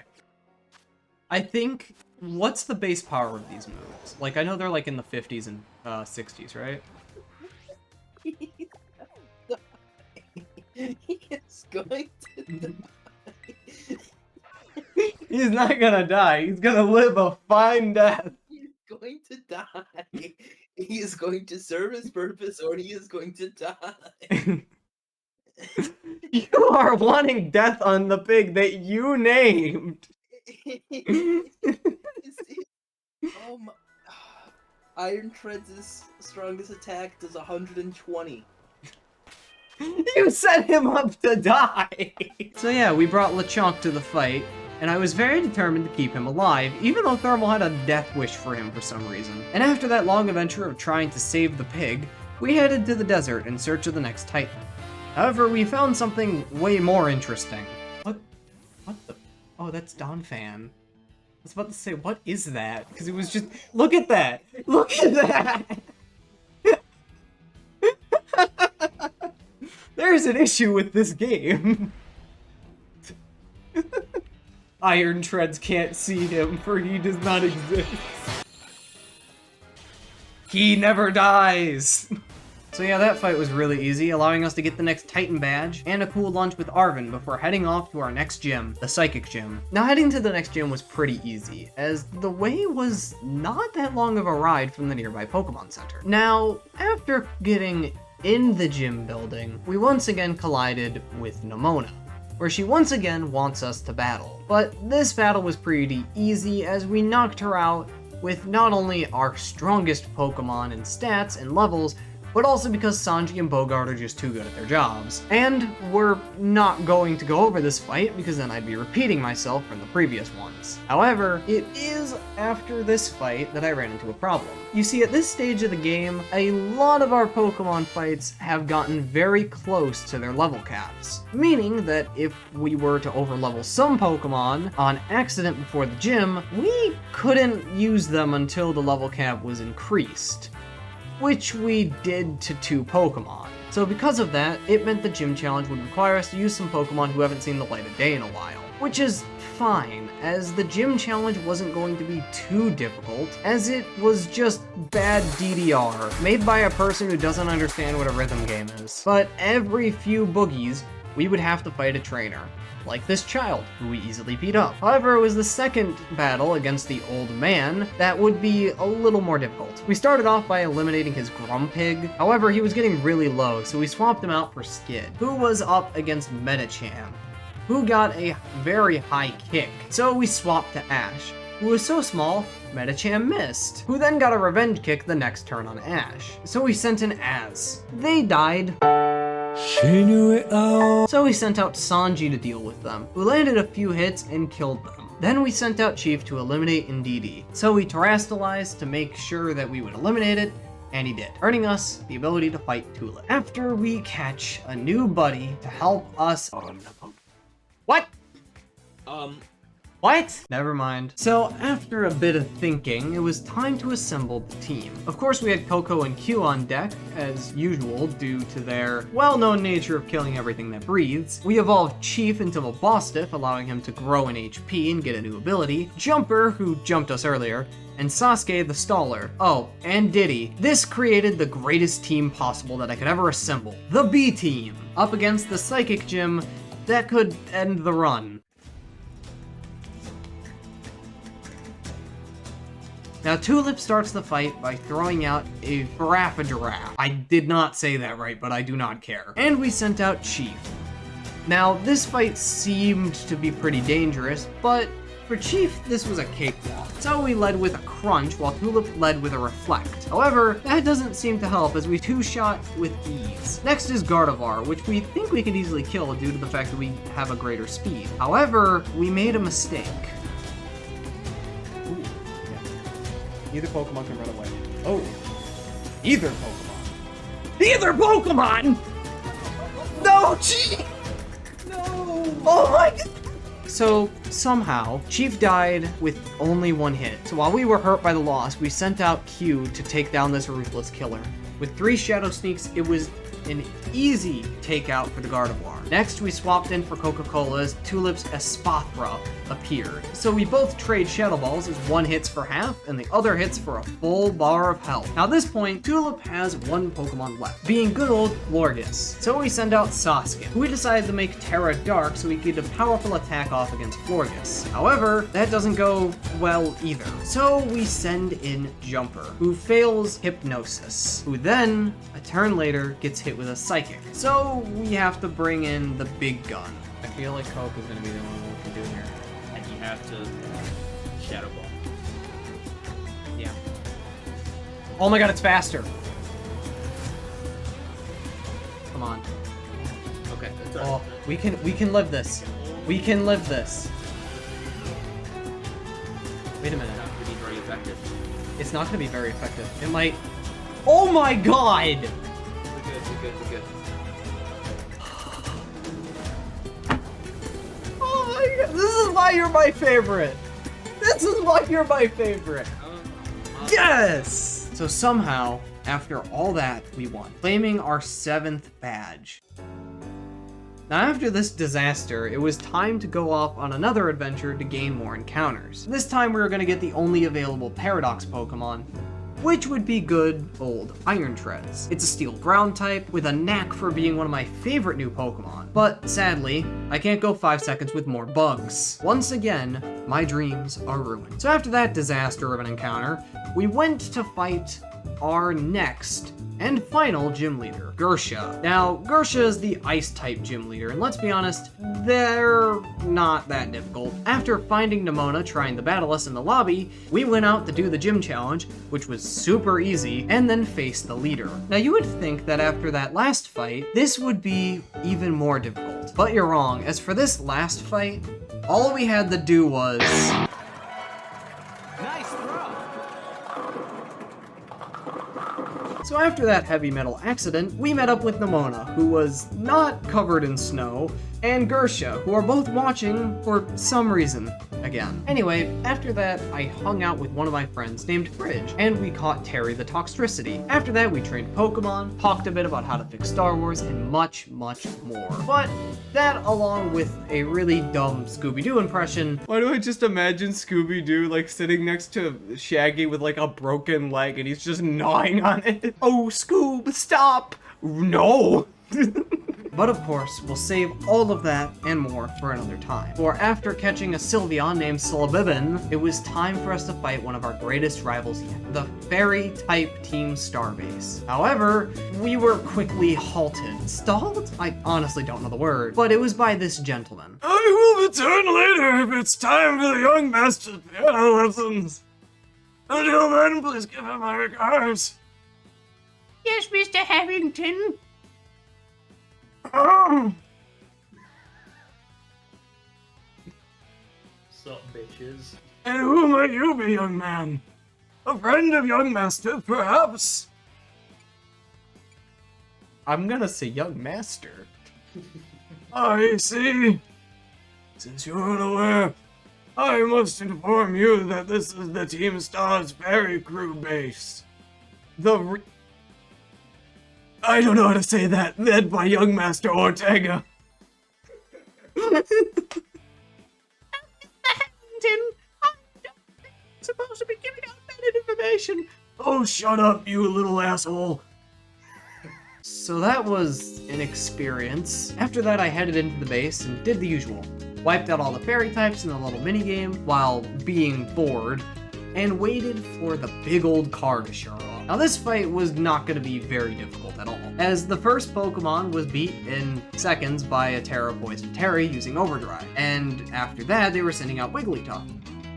I think. What's the base power of these moves? Like, I know they're like in the 50s and 60s, right?
He is going to die.
He's not gonna die. He's gonna live a fine death.
He's going to die. He is going to serve his purpose, or he is going to die.
You are wanting death on the pig that you named.
Oh my. Iron Treads' strongest attack does 120.
You set him up to die! So yeah, we brought Lechonk to the fight, and I was very determined to keep him alive, even though Thermal had a death wish for him for some reason. And after that long adventure of trying to save the pig, we headed to the desert in search of the next Titan. However, we found something way more interesting. What the? Oh, that's Donphan. I was about to say, what is that? Because it was just, look at that! Look at that! There's an issue with this game. Iron Treads can't see him, for he does not exist. He never dies! So yeah, that fight was really easy, allowing us to get the next Titan badge and a cool lunch with Arvin before heading off to our next gym, the Psychic Gym. Now heading to the next gym was pretty easy, as the way was not that long of a ride from the nearby Pokemon Center. Now, after getting in the gym building, we once again collided with Nemona, where she once again wants us to battle. But this battle was pretty easy as we knocked her out with not only our strongest Pokemon in stats and levels, but also because Sanji and Bogart are just too good at their jobs. And we're not going to go over this fight because then I'd be repeating myself from the previous ones. However, it is after this fight that I ran into a problem. You see, at this stage of the game, a lot of our Pokemon fights have gotten very close to their level caps, meaning that if we were to overlevel some Pokemon on accident before the gym, we couldn't use them until the level cap was increased, which we did to 2 Pokemon. So because of that, it meant the gym challenge would require us to use some Pokemon who haven't seen the light of day in a while, which is fine, as the gym challenge wasn't going to be too difficult, as it was just bad DDR, made by a person who doesn't understand what a rhythm game is. But every few boogies, we would have to fight a trainer, like this child, who we easily beat up. However, it was the second battle against the old man that would be a little more difficult. We started off by eliminating his Grumpig. However, he was getting really low, so we swapped him out for Skid, who was up against Medicham, who got a very high kick. So we swapped to Ash, who was so small, Medicham missed, who then got a revenge kick the next turn on Ash. So we sent in Az. They died. So we sent out Sanji to deal with them, who landed a few hits and killed them. Then we sent out Chief to eliminate Ndidi. So we terastallized to make sure that we would eliminate it, and he did, earning us the ability to fight Tulip. After we catch a new buddy to help us on the What? What? Never mind. So after a bit of thinking, it was time to assemble the team. Of course, we had Coco and Q on deck, as usual, due to their well-known nature of killing everything that breathes. We evolved Chief into a Bostiff, allowing him to grow in HP and get a new ability. Jumper, who jumped us earlier, and Sasuke the Staller. Oh, and Diddy. This created the greatest team possible that I could ever assemble. The B-Team, up against the Psychic Gym that could end the run. Now, Tulip starts the fight by throwing out a Giraffe. I did not say that right, but I do not care. And we sent out Chief. Now, this fight seemed to be pretty dangerous, but for Chief, this was a cakewalk. So we led with a Crunch, while Tulip led with a Reflect. However, that doesn't seem to help, as we two-shot with ease. Next is Gardevoir, which we think we could easily kill due to the fact that we have a greater speed. However, we made a mistake. Either Pokemon can run away. Oh. Either Pokemon. Either Pokemon! No, Chief! No! Oh my god! So, somehow, Chief died with only one hit. So while we were hurt by the loss, we sent out Q to take down this ruthless killer. With 3 Shadow Sneaks, it was an easy takeout for the Gardevoir. Next, we swapped in for Coca-Cola as Tulip's Espathra appeared. So we both trade Shadow Balls, as one hits for half, and the other hits for a full bar of health. Now at this point, Tulip has one Pokemon left, being good old Florges. So we send out Sasuke, who we decided to make Terra Dark so he could get a powerful attack off against Florges. However, that doesn't go well either. So we send in Jumper, who fails Hypnosis, who then, a turn later, gets hit with a Psychic. So we have to bring in the big gun. I feel like Coke is going to be the only one we can do here.
And you have to Shadow Ball.
Yeah. Oh my god, it's faster. Come on.
Okay, that's
Oh,
alright.
we can live this. We can live this. Wait a minute.
It's not gonna be very effective.
It's not going to be very effective. It might... Oh my god!
We're good.
Oh my god, this is why you're my favorite! This is why you're my favorite! Yes! So somehow, after all that, we won, claiming our 7th badge. Now after this disaster, it was time to go off on another adventure to gain more encounters. This time we were going to get the only available Paradox Pokemon, which would be good old Iron Treads. It's a steel ground type with a knack for being one of my favorite new Pokemon. But sadly, I can't go 5 seconds with more bugs. Once again, my dreams are ruined. So after that disaster of an encounter, we went to fight our next and final gym leader, Gersha. Now, Gersha is the ice-type gym leader, and let's be honest, they're not that difficult. After finding Nemona trying to battle us in the lobby, we went out to do the gym challenge, which was super easy, and then face the leader. Now, you would think that after that last fight, this would be even more difficult. But you're wrong, as for this last fight, all we had to do was... So after that heavy metal accident, we met up with Nemona, who was not covered in snow, and Gersha, who are both watching for some reason again. Anyway, after that, I hung out with one of my friends named Bridge, and we caught Terry the Toxtricity. After that, we trained Pokemon, talked a bit about how to fix Star Wars, and much, much more. But that, along with a really dumb Scooby-Doo impression. Why do I just imagine Scooby-Doo like sitting next to Shaggy with like a broken leg and he's just gnawing on it? Oh, Scoob, stop! No! But of course, we'll save all of that and more for another time. For after catching a Sylveon named Slabibin, it was time for us to fight one of our greatest rivals yet, the Fairy-type Team Starbase. However, we were quickly halted. Stalled? I honestly don't know the word, but it was by this gentleman.
I will return later if it's time for the young master's piano lessons. Until then, please give him my regards.
Yes, Mr. Harrington.
Oh.
Sup, bitches?
And who might you be, young man? A friend of young master, perhaps?
I'm gonna say young master.
I see. Since you're unaware, I must inform you that this is the Team Star's Fairy Crew base. I don't know how to say that, led by young Master Ortega.
I'm supposed to be giving out bad information.
Oh, shut up, you little asshole.
So that was an experience. After that, I headed into the base and did the usual. Wiped out all the fairy types in the little minigame while being bored, and waited for the big old car to show up. Now this fight was not going to be very difficult at all, as the first Pokemon was beat in seconds by a Terra Poison Terry using Overdrive, and after that they were sending out Wigglytuff.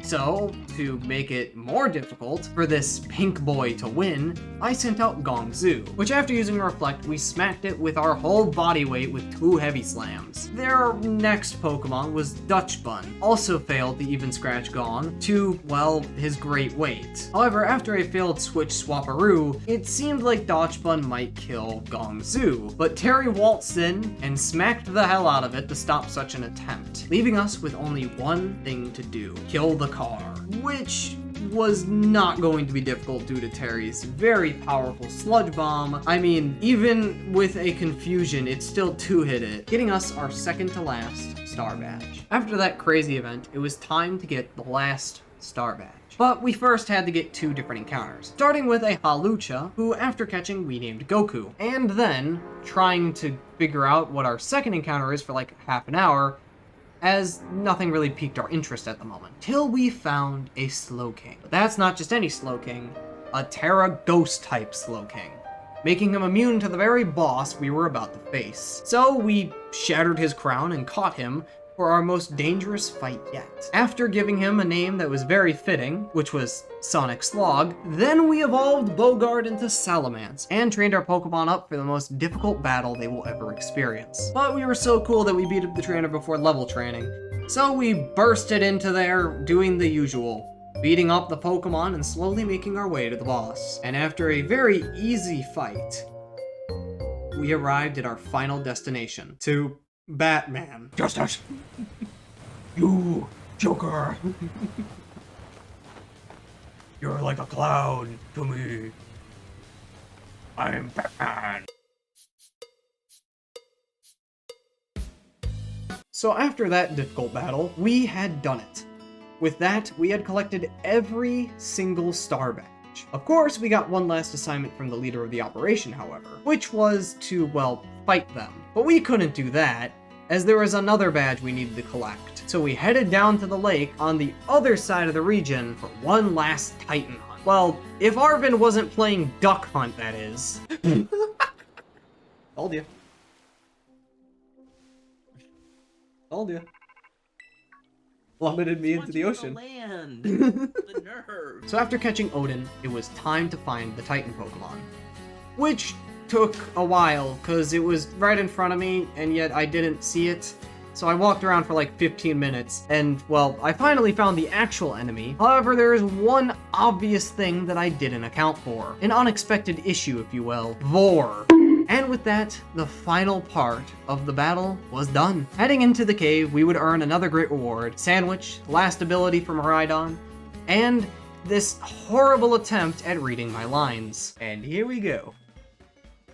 So, to make it more difficult for this pink boy to win, I sent out Gongzu, which after using Reflect, we smacked it with our whole body weight with 2 heavy slams. Their next Pokemon was Dutch Bun, also failed the Even Scratch Gong to, well, his great weight. However, after a failed Switch Swaparoo, it seemed like Dutch Bun might kill Gongzu, but Terry waltzed in and smacked the hell out of it to stop such an attempt, leaving us with only one thing to do: kill the car, which was not going to be difficult due to Terry's very powerful Sludge Bomb. I mean, even with a confusion, it still 2-hit it, getting us our second to last Star Badge. After that crazy event, it was time to get the last Star Badge. But we first had to get 2 different encounters, starting with a Halucha, who after catching we named Goku, and then trying to figure out what our second encounter is for like half an hour, as nothing really piqued our interest at the moment, till we found a Slowking. But that's not just any Slowking, a Terra Ghost-type Slowking, making him immune to the very boss we were about to face. So we shattered his crown and caught him for our most dangerous fight yet. After giving him a name that was very fitting, which was Sonic Slog, then we evolved Bogard into Salamence, and trained our Pokemon up for the most difficult battle they will ever experience. But we were so cool that we beat up the trainer before level training, so we bursted into there doing the usual, beating up the Pokemon and slowly making our way to the boss. And after a very easy fight, we arrived at our final destination, to Batman.
Justice! You, Joker! You're like a cloud to me. I'm Batman.
So after that difficult battle, we had done it. With that, we had collected every single Star Badge. Of course, we got one last assignment from the leader of the operation, however, which was to, well, fight them. But we couldn't do that, as there was another badge we needed to collect. So we headed down to the lake on the other side of the region for one last Titan hunt. Well, if Arvin wasn't playing Duck Hunt, that is. Told you. Told you. Plummeted me into the ocean.
Land. The nerve.
So after catching Odin, it was time to find the Titan Pokemon. Which took a while, because it was right in front of me, and yet I didn't see it. So I walked around for like 15 minutes, and, well, I finally found the actual enemy. However, there is one obvious thing that I didn't account for. An unexpected issue, if you will. Vor. And with that, the final part of the battle was done. Heading into the cave, we would earn another great reward, Sandwich, last ability from Miraidon, and this horrible attempt at reading my lines. And here we go.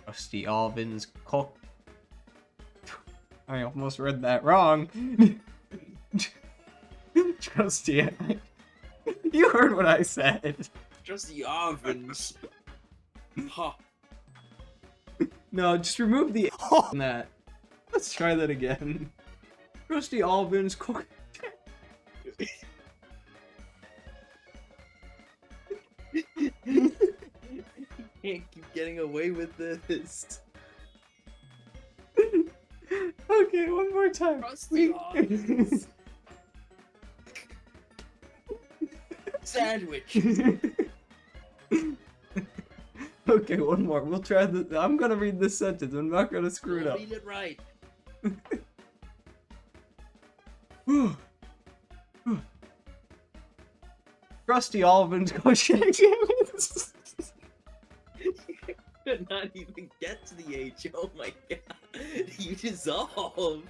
Trusty Alvin's cock. I almost read that wrong. Trusty. You heard what I said.
Trusty Alvin's. Ha.
No, just remove the in that. Let's try that again. Rusty Alvin's cook.
Can't keep getting away with this.
Okay, one more time.
Rusty Alvin's sandwich.
Okay, one more. We'll try this. I'm gonna read this sentence. I'm not gonna screw it up.
Read it right.
Rusty Alvin's could
Could not even get to the H. Oh my god. You dissolved.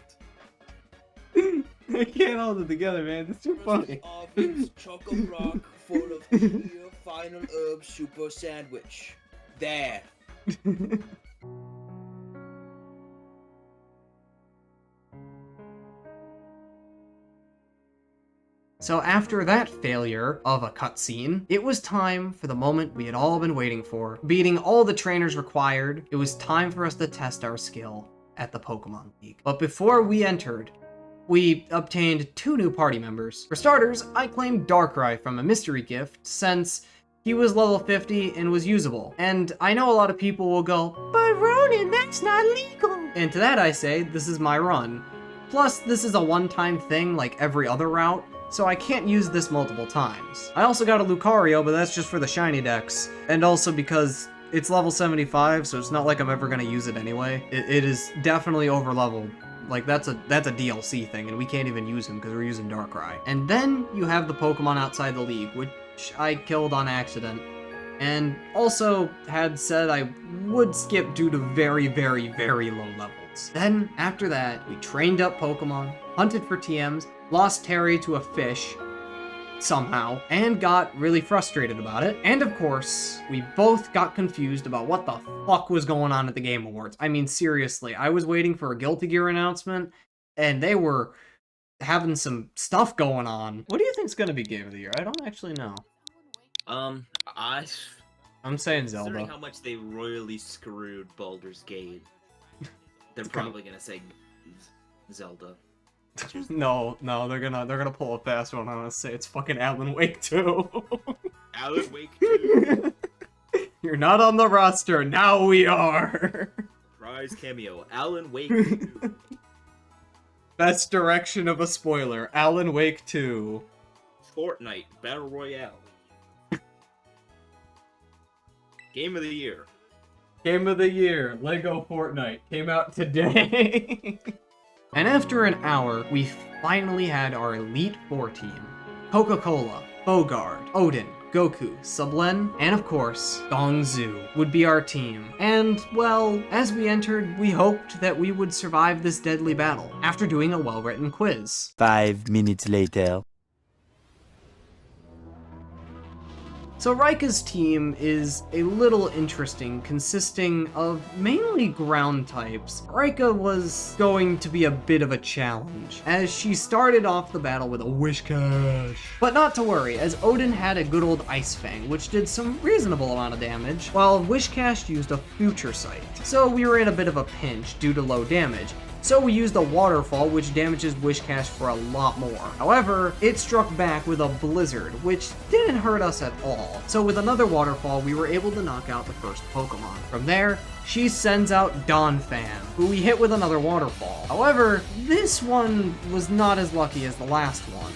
I can't hold it together, man. It's too funny.
Alvin's chocolate rock full of clear final herb super sandwich. There.
So after that failure of a cutscene, it was time for the moment we had all been waiting for. Beating all the trainers required, it was time for us to test our skill at the Pokemon League. But before we entered, we obtained 2 new party members. For starters, I claimed Darkrai from a mystery gift since he was level 50 and was usable. And I know a lot of people will go, "But Ronin, that's not legal." And to that I say, this is my run. Plus, this is a one-time thing like every other route, so I can't use this multiple times. I also got a Lucario, but that's just for the shiny decks. And also because it's level 75, so it's not like I'm ever gonna use it anyway. It is definitely over-leveled. Like, that's a DLC thing, and we can't even use him because we're using Darkrai. And then you have the Pokemon outside the league, which I killed on accident. And also had said I would skip due to very, very, very low levels. Then, after that, we trained up Pokemon, hunted for TMs, lost Terry to a fish, somehow, and got really frustrated about it. And of course, we both got confused about what the fuck was going on at the Game Awards. I mean, seriously, I was waiting for a Guilty Gear announcement, and they were having some stuff going on. What do you think's gonna be Game of the Year? I don't actually know. I'm saying Zelda.
Considering how much they royally screwed Baldur's Gate, they're probably gonna say Zelda.
No, they're gonna pull a fast one on us. Say it's fucking Alan Wake 2.
Alan Wake 2.
You're not on the roster. Now we are.
Prize cameo. Alan Wake 2.
Best direction of a spoiler. Alan Wake 2.
Fortnite Battle Royale. Game of the Year.
Game of the Year. Lego Fortnite. Came out today.
And after an hour, we finally had our Elite Four team. Coca-Cola, Bogard, Odin, Goku, Sublen, and of course, Gongzu would be our team. And, well, as we entered, we hoped that we would survive this deadly battle after doing a well-written quiz.
5 minutes later.
So Rika's team is a little interesting, consisting of mainly ground types. Rika was going to be a bit of a challenge, as she started off the battle with a Whiscash. But not to worry, as Odin had a good old Ice Fang, which did some reasonable amount of damage, while Whiscash used a Future Sight. So we were in a bit of a pinch due to low damage. So we used a Waterfall, which damages Whiscash for a lot more. However, it struck back with a Blizzard, which didn't hurt us at all. So with another Waterfall, we were able to knock out the first Pokemon. From there, she sends out Donphan, who we hit with another Waterfall. However, this one was not as lucky as the last one.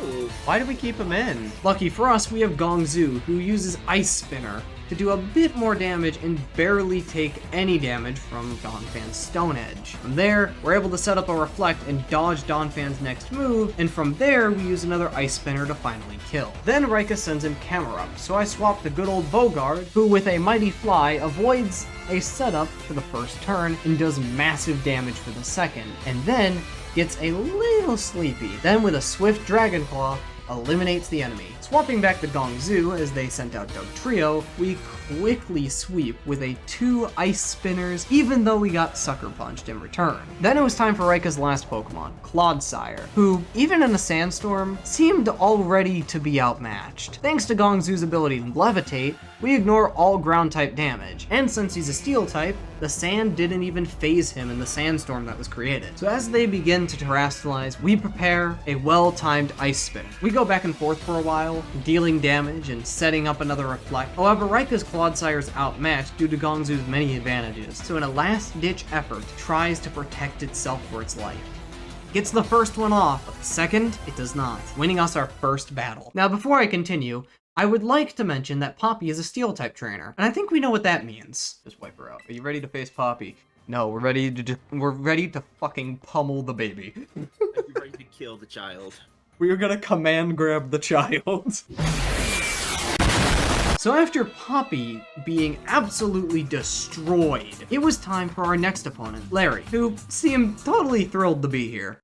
Ooh, why do we keep him in?
Lucky for us, we have Gongzu, who uses Ice Spinner to do a bit more damage and barely take any damage from Donphan's Stone Edge. From there, we're able to set up a Reflect and dodge Donphan's next move, and from there, we use another Ice Spinner to finally kill. Then Rika sends in Camerupt, so I swapped the good old Bogard, who with a Mighty Fly avoids a setup for the first turn and does massive damage for the second, and then gets a little sleepy. Then with a swift Dragon Claw, eliminates the enemy. Swapping back to Gongzu as they sent out Dugtrio, we quickly sweep with a 2 Ice Spinners, even though we got Sucker Punched in return. Then it was time for Rika's last Pokemon, Clodsire, who, even in a sandstorm, seemed already to be outmatched. Thanks to Gongzu's ability to levitate,
we ignore all ground type damage, and since he's a steel type, the sand didn't even phase him in the sandstorm that was created. So as they begin to terrestrialize, we prepare a well-timed ice spin. We go back and forth for a while, dealing damage and setting up another reflect. However, Rika's Clodsire is outmatched due to Gongzu's many advantages, so in a last-ditch effort, tries to protect itself for its life. Gets the first one off, but the second, it does not, winning us our first battle. Now, before I continue, I would like to mention that Poppy is a Steel-type trainer, and I think we know what that means. Just wipe her out. Are you ready to face Poppy? No, we're ready to fucking pummel the baby.
You're ready to kill the child.
We are gonna command grab the child. So after Poppy being absolutely destroyed, it was time for our next opponent, Larry, who seemed totally thrilled to be here.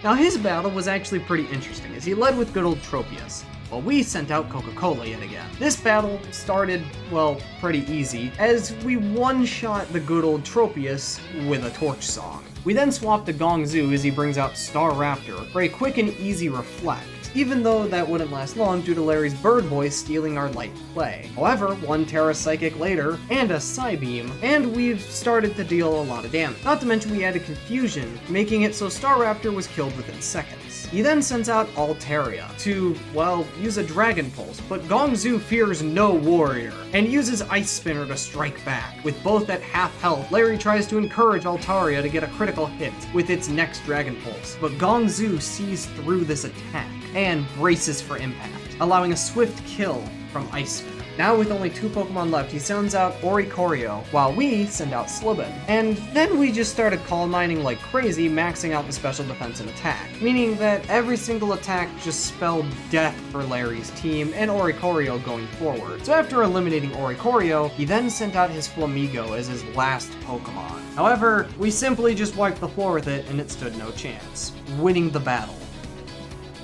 Now his battle was actually pretty interesting, as he led with good old Tropius, while we sent out Coca-Cola yet again. This battle started, well, pretty easy, as we one-shot the good old Tropius with a Torch Song. We then swapped to Gongzu as he brings out Star Raptor for a quick and easy reflect, even though that wouldn't last long due to Larry's Bird Voice stealing our light play. However, one Terra Psychic later, and a Psybeam, and we've started to deal a lot of damage. Not to mention we added Confusion, making it so Star Raptor was killed within seconds. He then sends out Altaria to, well, use a Dragon Pulse, but Gongzu fears no warrior, and uses Ice Spinner to strike back. With both at half health, Larry tries to encourage Altaria to get a critical hit with its next Dragon Pulse, but Gongzu sees through this attack and braces for impact, allowing a swift kill from Ice Spinner. Now with only 2 Pokemon left, he sends out Oricorio, while we send out Slibbin. And then we just started Calm Mining like crazy, maxing out the special defense and attack, meaning that every single attack just spelled death for Larry's team and Oricorio going forward. So after eliminating Oricorio, he then sent out his Flamigo as his last Pokemon. However, we simply just wiped the floor with it and it stood no chance, winning the battle.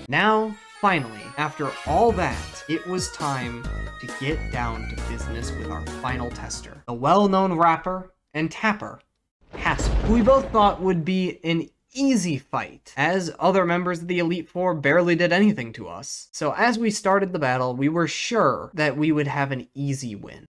Now, finally, after all that, it was time to get down to business with our final tester, the well-known rapper and tapper, Hassel, who we both thought would be an easy fight, as other members of the Elite Four barely did anything to us. So as we started the battle, we were sure that we would have an easy win.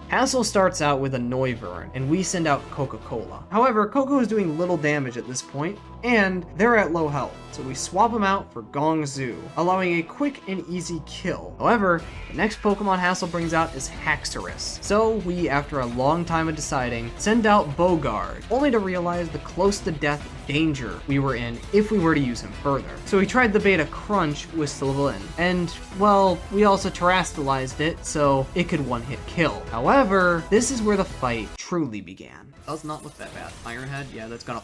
Hassel starts out with a Noivern, and we send out Coca-Cola. However, Coco is doing little damage at this point, and they're at low health, so we swap them out for Gongzu, allowing a quick and easy kill. However, the next Pokemon Hassel brings out is Haxorus, so we, after a long time of deciding, send out Bogard, only to realize the close-to-death danger we were in if we were to use him further. So we tried the Beta Crunch with Slibbin, and, well, we also terrestrialized it, so it could one-hit kill. However, this is where the fight truly began. Does not look that bad. Iron Head, yeah, that's gonna...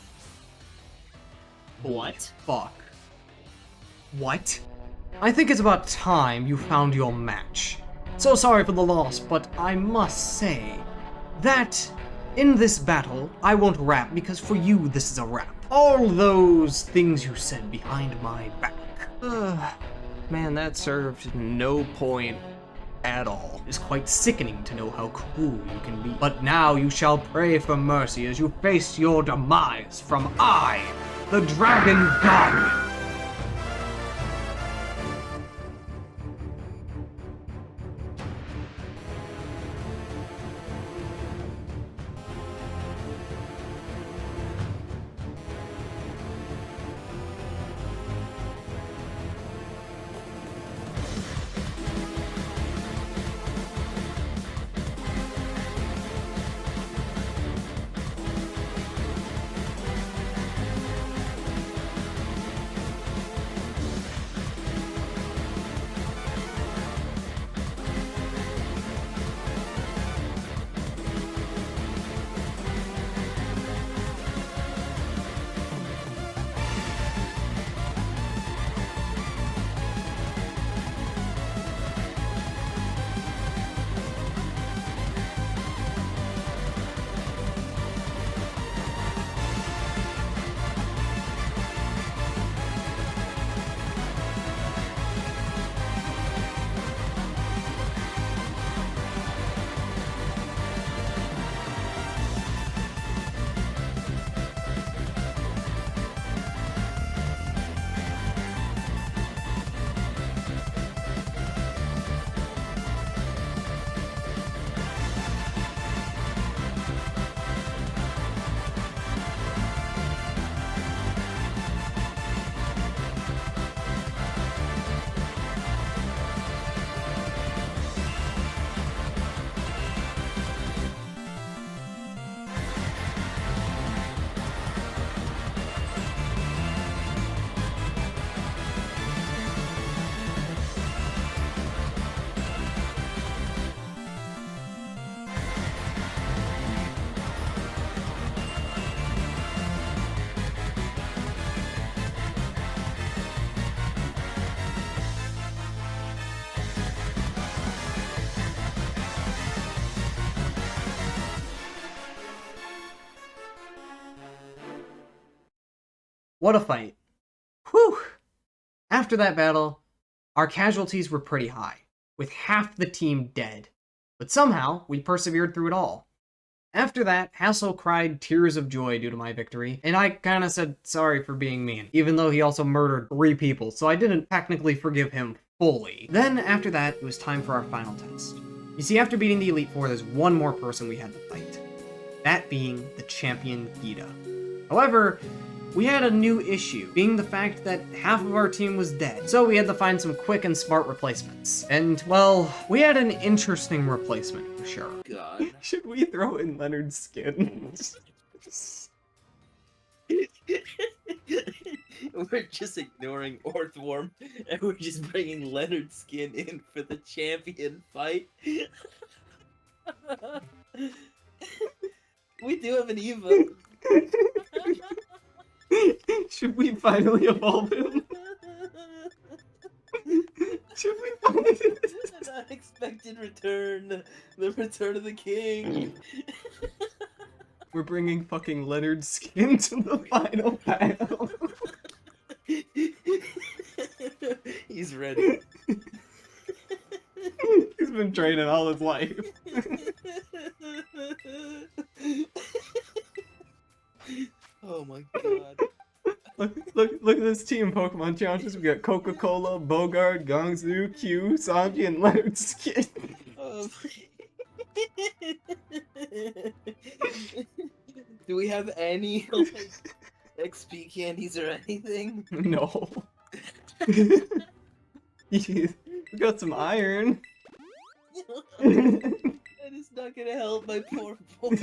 What?
Fuck. What? I think it's about time you found your match. So sorry for the loss, but I must say that in this battle, I won't rap because for you this is a rap. All those things you said behind my back. Man, that served no point at all. It is quite sickening to know how cruel you can be. But now you shall pray for mercy as you face your demise from I, the Dragon God. What a fight. Whew! After that battle, our casualties were pretty high, with half the team dead. But somehow, we persevered through it all. After that, Hassel cried tears of joy due to my victory, and I kinda said sorry for being mean, even though he also murdered 3 people, so I didn't technically forgive him fully. Then, after that, it was time for our final test. You see, after beating the Elite Four, there's one more person we had to fight. That being the champion Gita. However, we had a new issue, being the fact that half of our team was dead, so we had to find some quick and smart replacements. And, well, we had an interesting replacement, for sure.
God.
Should we throw in Leonard's skin?
We're just ignoring Orthworm, and we're just bringing Leonard's skin in for the champion fight. We do have an Evo.
Should we finally evolve him? Should we finally...
An unexpected return. The return of the king.
We're bringing fucking Leonard's skin to the final battle.
He's ready.
He's been training all his life.
Oh my god.
Look at this team Pokemon challenges. We got Coca-Cola, Bogard, Gongzu, Q, Sanji, and Leonard's skin.
Do we have any like, XP candies or anything?
No. We got some iron.
That is not gonna help my poor boy.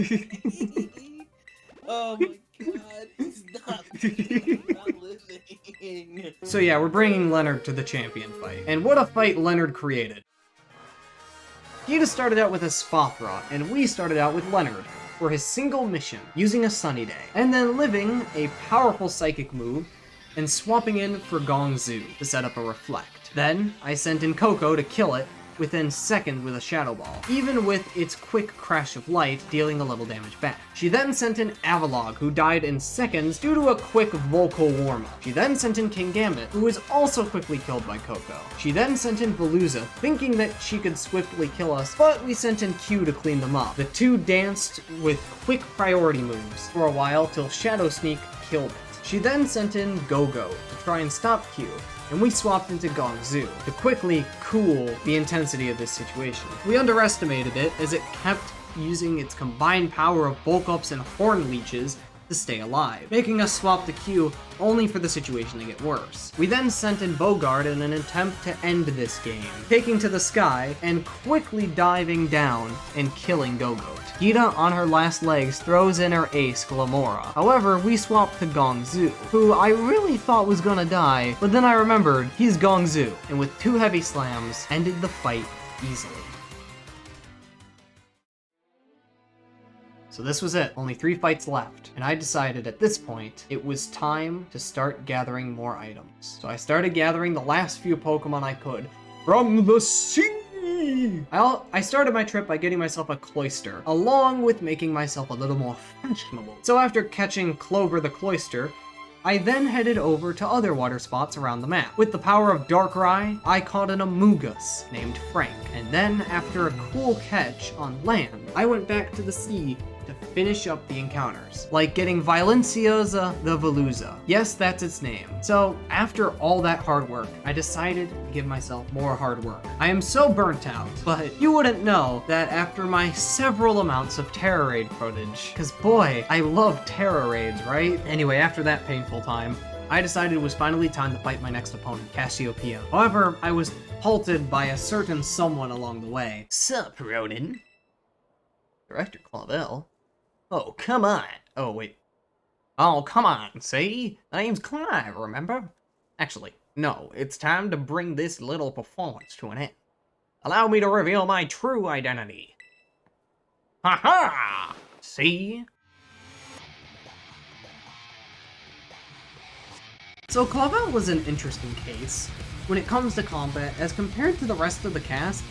Oh my god, he's not living.
So yeah, we're bringing Leonard to the champion fight. And what a fight Leonard created. Gita started out with a Spothra, and we started out with Leonard for his single mission, using a Sunny Day, and then living a powerful psychic move, and swapping in for Gongzu to set up a Reflect. Then, I sent in Coco to kill it within seconds with a Shadow Ball, even with its quick crash of light dealing a little damage back. She then sent in Avalog, who died in seconds due to a quick vocal warm-up. She then sent in King Gambit, who was also quickly killed by Coco. She then sent in Veluza, thinking that she could swiftly kill us, but we sent in Q to clean them up. The two danced with quick priority moves for a while till Shadow Sneak killed it. She then sent in Go-Go to try and stop Q, and we swapped into Gongzu to quickly cool the intensity of this situation. We underestimated it as it kept using its combined power of bulk ups and horn leeches to stay alive, making us swap to Q only for the situation to get worse. We then sent in Bogard in an attempt to end this game, taking to the sky and quickly diving down and killing Go-Goat. Gita on her last legs throws in her ace Ahmora. However, we swapped to Gongzu, who I really thought was gonna die, but then I remembered he's Gongzu, and with 2 heavy slams, ended the fight easily. So this was it, only 3 fights left, and I decided at this point it was time to start gathering more items. So I started gathering the last few Pokemon I could from the sea! I started my trip by getting myself a Cloyster, along with making myself a little more fashionable. So after catching Clover the Cloyster, I then headed over to other water spots around the map. With the power of Darkrai, I caught an Amogus named Frank, and then after a cool catch on land, I went back to the sea to finish up the encounters, like getting Violenciosa the Veluza. Yes, that's its name. So after all that hard work, I decided to give myself more hard work. I am so burnt out, but you wouldn't know that after my several amounts of Terra Raid footage, because boy, I love Terra Raids, right? Anyway, after that painful time, I decided it was finally time to fight my next opponent, Cassiopeia. However, I was halted by a certain someone along the way. Sup, Ronin? Director Clavel? Oh, come on. Oh, wait. Oh, come on, see? The name's Clive, remember? Actually, no, it's time to bring this little performance to an end. Allow me to reveal my true identity. Ha-ha! See? So Clavel was an interesting case. When it comes to combat, as compared to the rest of the cast,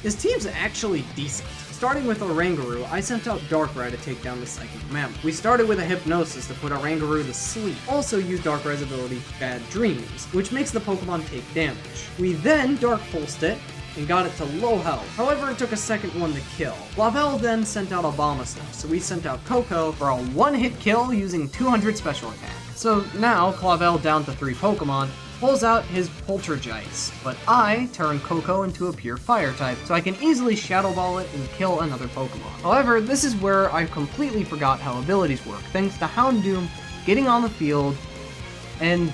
his team's actually decent. Starting with Oranguru, I sent out Darkrai to take down the Psychic Mammoth. We started with a Hypnosis to put Oranguru to sleep. Also used Darkrai's ability Bad Dreams, which makes the Pokemon take damage. We then Dark Pulsed it, and got it to low health. However, it took a second one to kill. Lavel then sent out Abomasnow, so we sent out Koko for a one-hit kill using 200 special attack. So now, Clavel down to 3 Pokemon, pulls out his Poltergeist, but I turn Koko into a pure Fire type, so I can easily Shadow Ball it and kill another Pokemon. However, this is where I completely forgot how abilities work, thanks to Houndoom getting on the field and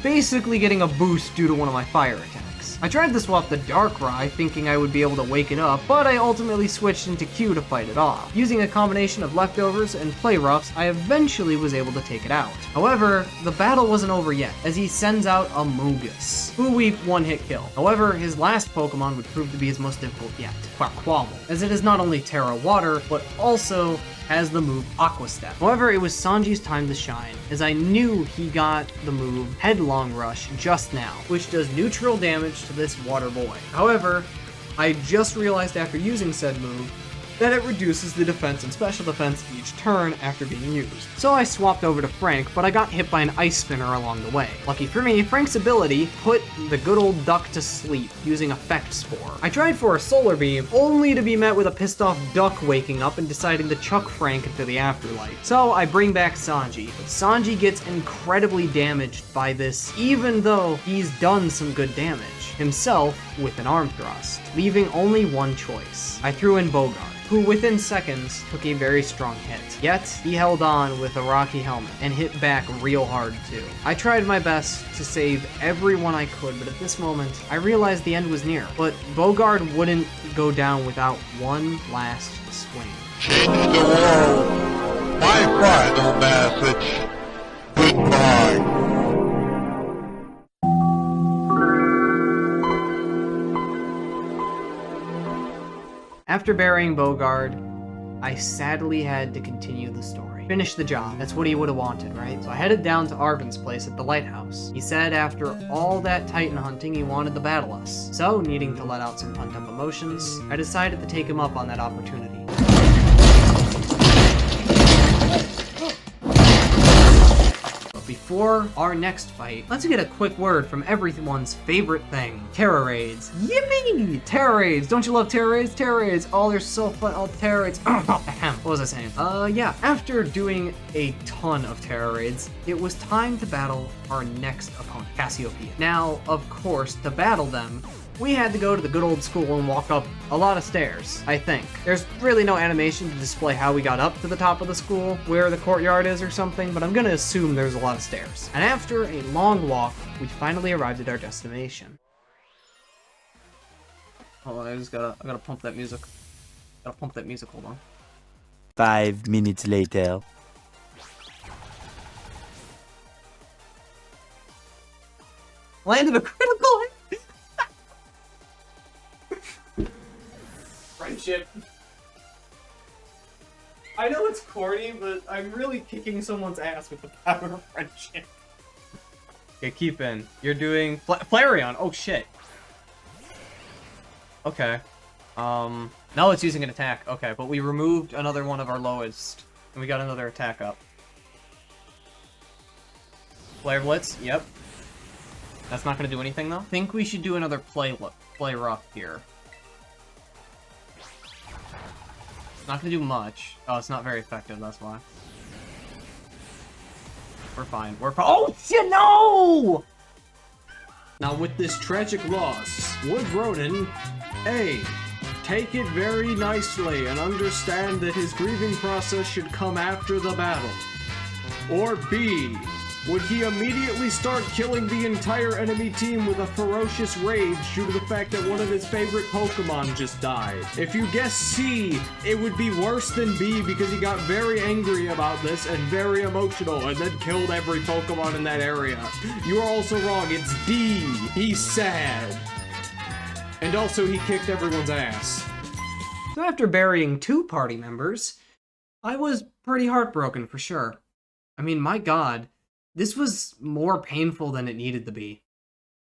basically getting a boost due to one of my Fire attacks. I tried to swap the Darkrai, thinking I would be able to wake it up, but I ultimately switched into Q to fight it off. Using a combination of leftovers and play roughs, I eventually was able to take it out. However, the battle wasn't over yet, as he sends out Amogus, who we one-hit kill. However, his last Pokemon would prove to be his most difficult yet, Quaquaval, as it is not only Terra Water, but also has the move Aqua Step. However, it was Sanji's time to shine, as I knew he got the move Headlong Rush just now, which does neutral damage to this water boy. However, I just realized after using said move that it reduces the defense and special defense each turn after being used. So I swapped over to Frank, but I got hit by an Ice Spinner along the way. Lucky for me, Frank's ability put the good old duck to sleep using Effect Spore. I tried for a Solar Beam, only to be met with a pissed off duck waking up and deciding to chuck Frank into the afterlife. So I bring back Sanji, but Sanji gets incredibly damaged by this, even though he's done some good damage himself with an arm thrust, leaving only one choice. I threw in Bogart, who within seconds took a very strong hit. Yet, he held on with a Rocky Helmet and hit back real hard too. I tried my best to save everyone I could, but at this moment, I realized the end was near. But Bogard wouldn't go down without one last swing.
Change the world. My final message. Goodbye.
After burying Bogard, I sadly had to continue the story. Finish the job. That's what he would have wanted, right? So I headed down to Arvin's place at the lighthouse. He said after all that Titan hunting, he wanted to battle us. So, needing to let out some pent-up emotions, I decided to take him up on that opportunity. Before our next fight, let's get a quick word from everyone's favorite thing, Terra Raids. Yippee! Terra Raids! Don't you love Terra Raids? Terra Raids! Oh, they're so fun. Oh, Terra Raids. What was I saying? Yeah. After doing a ton of Terra Raids, it was time to battle our next opponent, Cassiopeia. Now, of course, to battle them, we had to go to the good old school and walk up a lot of stairs, I think. There's really no animation to display how we got up to the top of the school, where the courtyard is or something, but I'm gonna assume there's a lot of stairs. And after a long walk, we finally arrived at our destination. Oh, I gotta pump that music. Gotta pump that music, hold on.
5 minutes later.
Landed a critical hit! Friendship. I know it's corny, but I'm really kicking someone's ass with the power of friendship. Okay, keep in. You're doing Flareon. Oh shit. Okay. Now it's using an attack. Okay, but we removed another one of our lowest, and we got another attack up. Flare Blitz. Yep. That's not gonna do anything though. I think we should do another play rough here. Not gonna do much. Oh, it's not very effective, that's why. We're fine. We're fine. Oh, shit, no!
Now, with this tragic loss, would Ronan, A, take it very nicely and understand that his grieving process should come after the battle? Or B, would he immediately start killing the entire enemy team with a ferocious rage due to the fact that one of his favorite Pokemon just died? If you guess C, it would be worse than B because he got very angry about this and very emotional and then killed every Pokemon in that area. You are also wrong, it's D. He's sad. And also he kicked everyone's ass.
So after burying 2 party members, I was pretty heartbroken for sure. I mean, my god. This was more painful than it needed to be.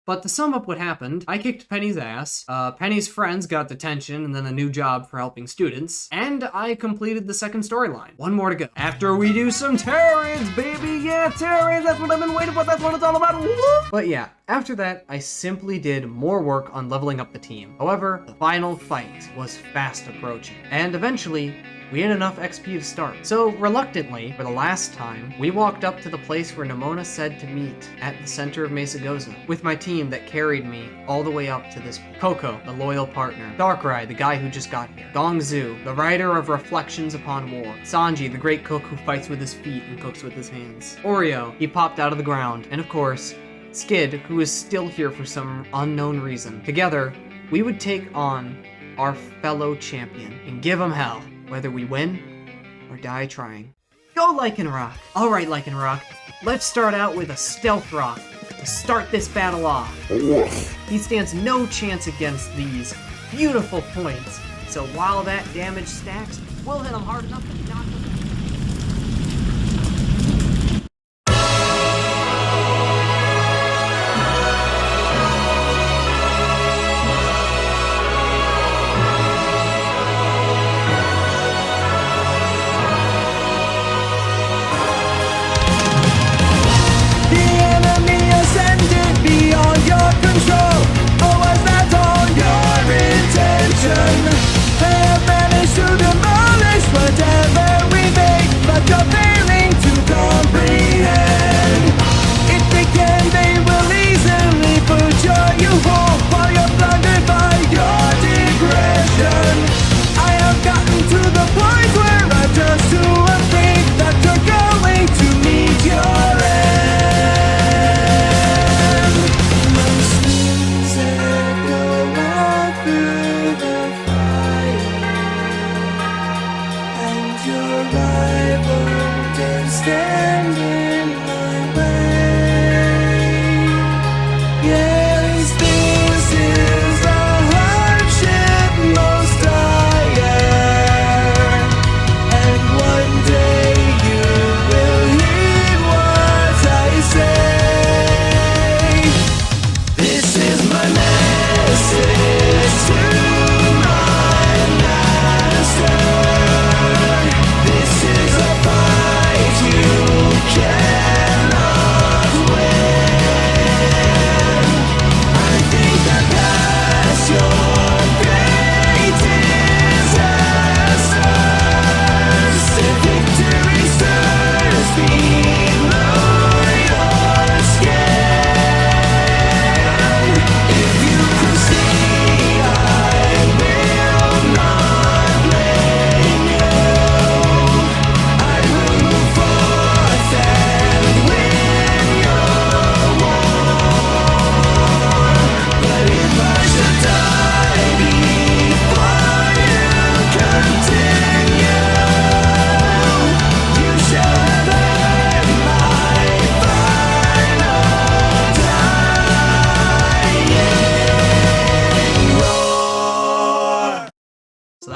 But to sum up what happened, I kicked Penny's ass, Penny's friends got detention and then a new job for helping students, and I completed the second storyline. One more to go. After we do some Terrans, baby, yeah, Terrans, that's what I've been waiting for, that's what it's all about. Woo! But yeah, after that, I simply did more work on leveling up the team. However, the final fight was fast approaching, and eventually, we had enough XP to start. So, reluctantly, for the last time, we walked up to the place where Nemona said to meet, at the center of Mesa Goza, with my team that carried me all the way up to this point. Coco, the loyal partner. Darkrai, the guy who just got here. Gongzu, the writer of Reflections Upon War. Sanji, the great cook who fights with his feet and cooks with his hands. Oreo, he popped out of the ground. And of course, Skid, who is still here for some unknown reason. Together, we would take on our fellow champion and give him hell. Whether we win or die trying. Go Lycanroc! Alright Lycanroc, let's start out with a Stealth Rock to start this battle off. He stands no chance against these beautiful points, so while that damage stacks, we'll hit him hard enough to knock him.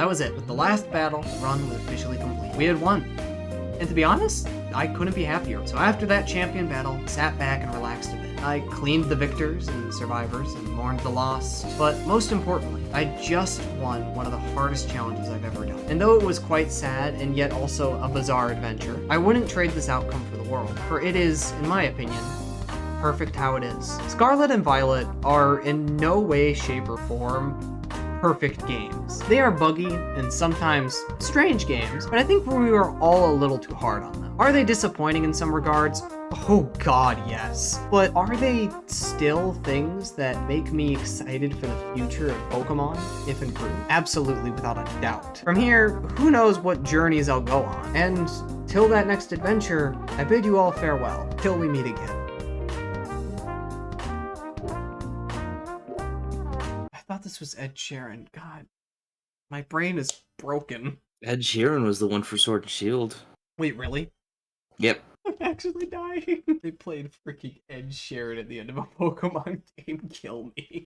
Was it. With the last battle, the run was officially complete. We had won. And to be honest, I couldn't be happier. So after that champion battle, sat back and relaxed a bit. I cleaned the victors and survivors and mourned the lost. But most importantly, I just won one of the hardest challenges I've ever done. And though it was quite sad and yet also a bizarre adventure, I wouldn't trade this outcome for the world. For it is, in my opinion, perfect how it is. Scarlet and Violet are in no way, shape, or form perfect games. They are buggy and sometimes strange games, but I think we were all a little too hard on them. Are they disappointing in some regards? Oh god, yes. But are they still things that make me excited for the future of Pokemon, if improved? Absolutely, without a doubt. From here, who knows what journeys I'll go on. And till that next adventure, I bid you all farewell, till we meet again. I thought this was Ed Sheeran. God, my brain is broken.
Ed Sheeran was the one for Sword and Shield.
Wait, really?
Yep.
I'm actually dying. They played freaking Ed Sheeran at the end of a Pokemon game. Kill me.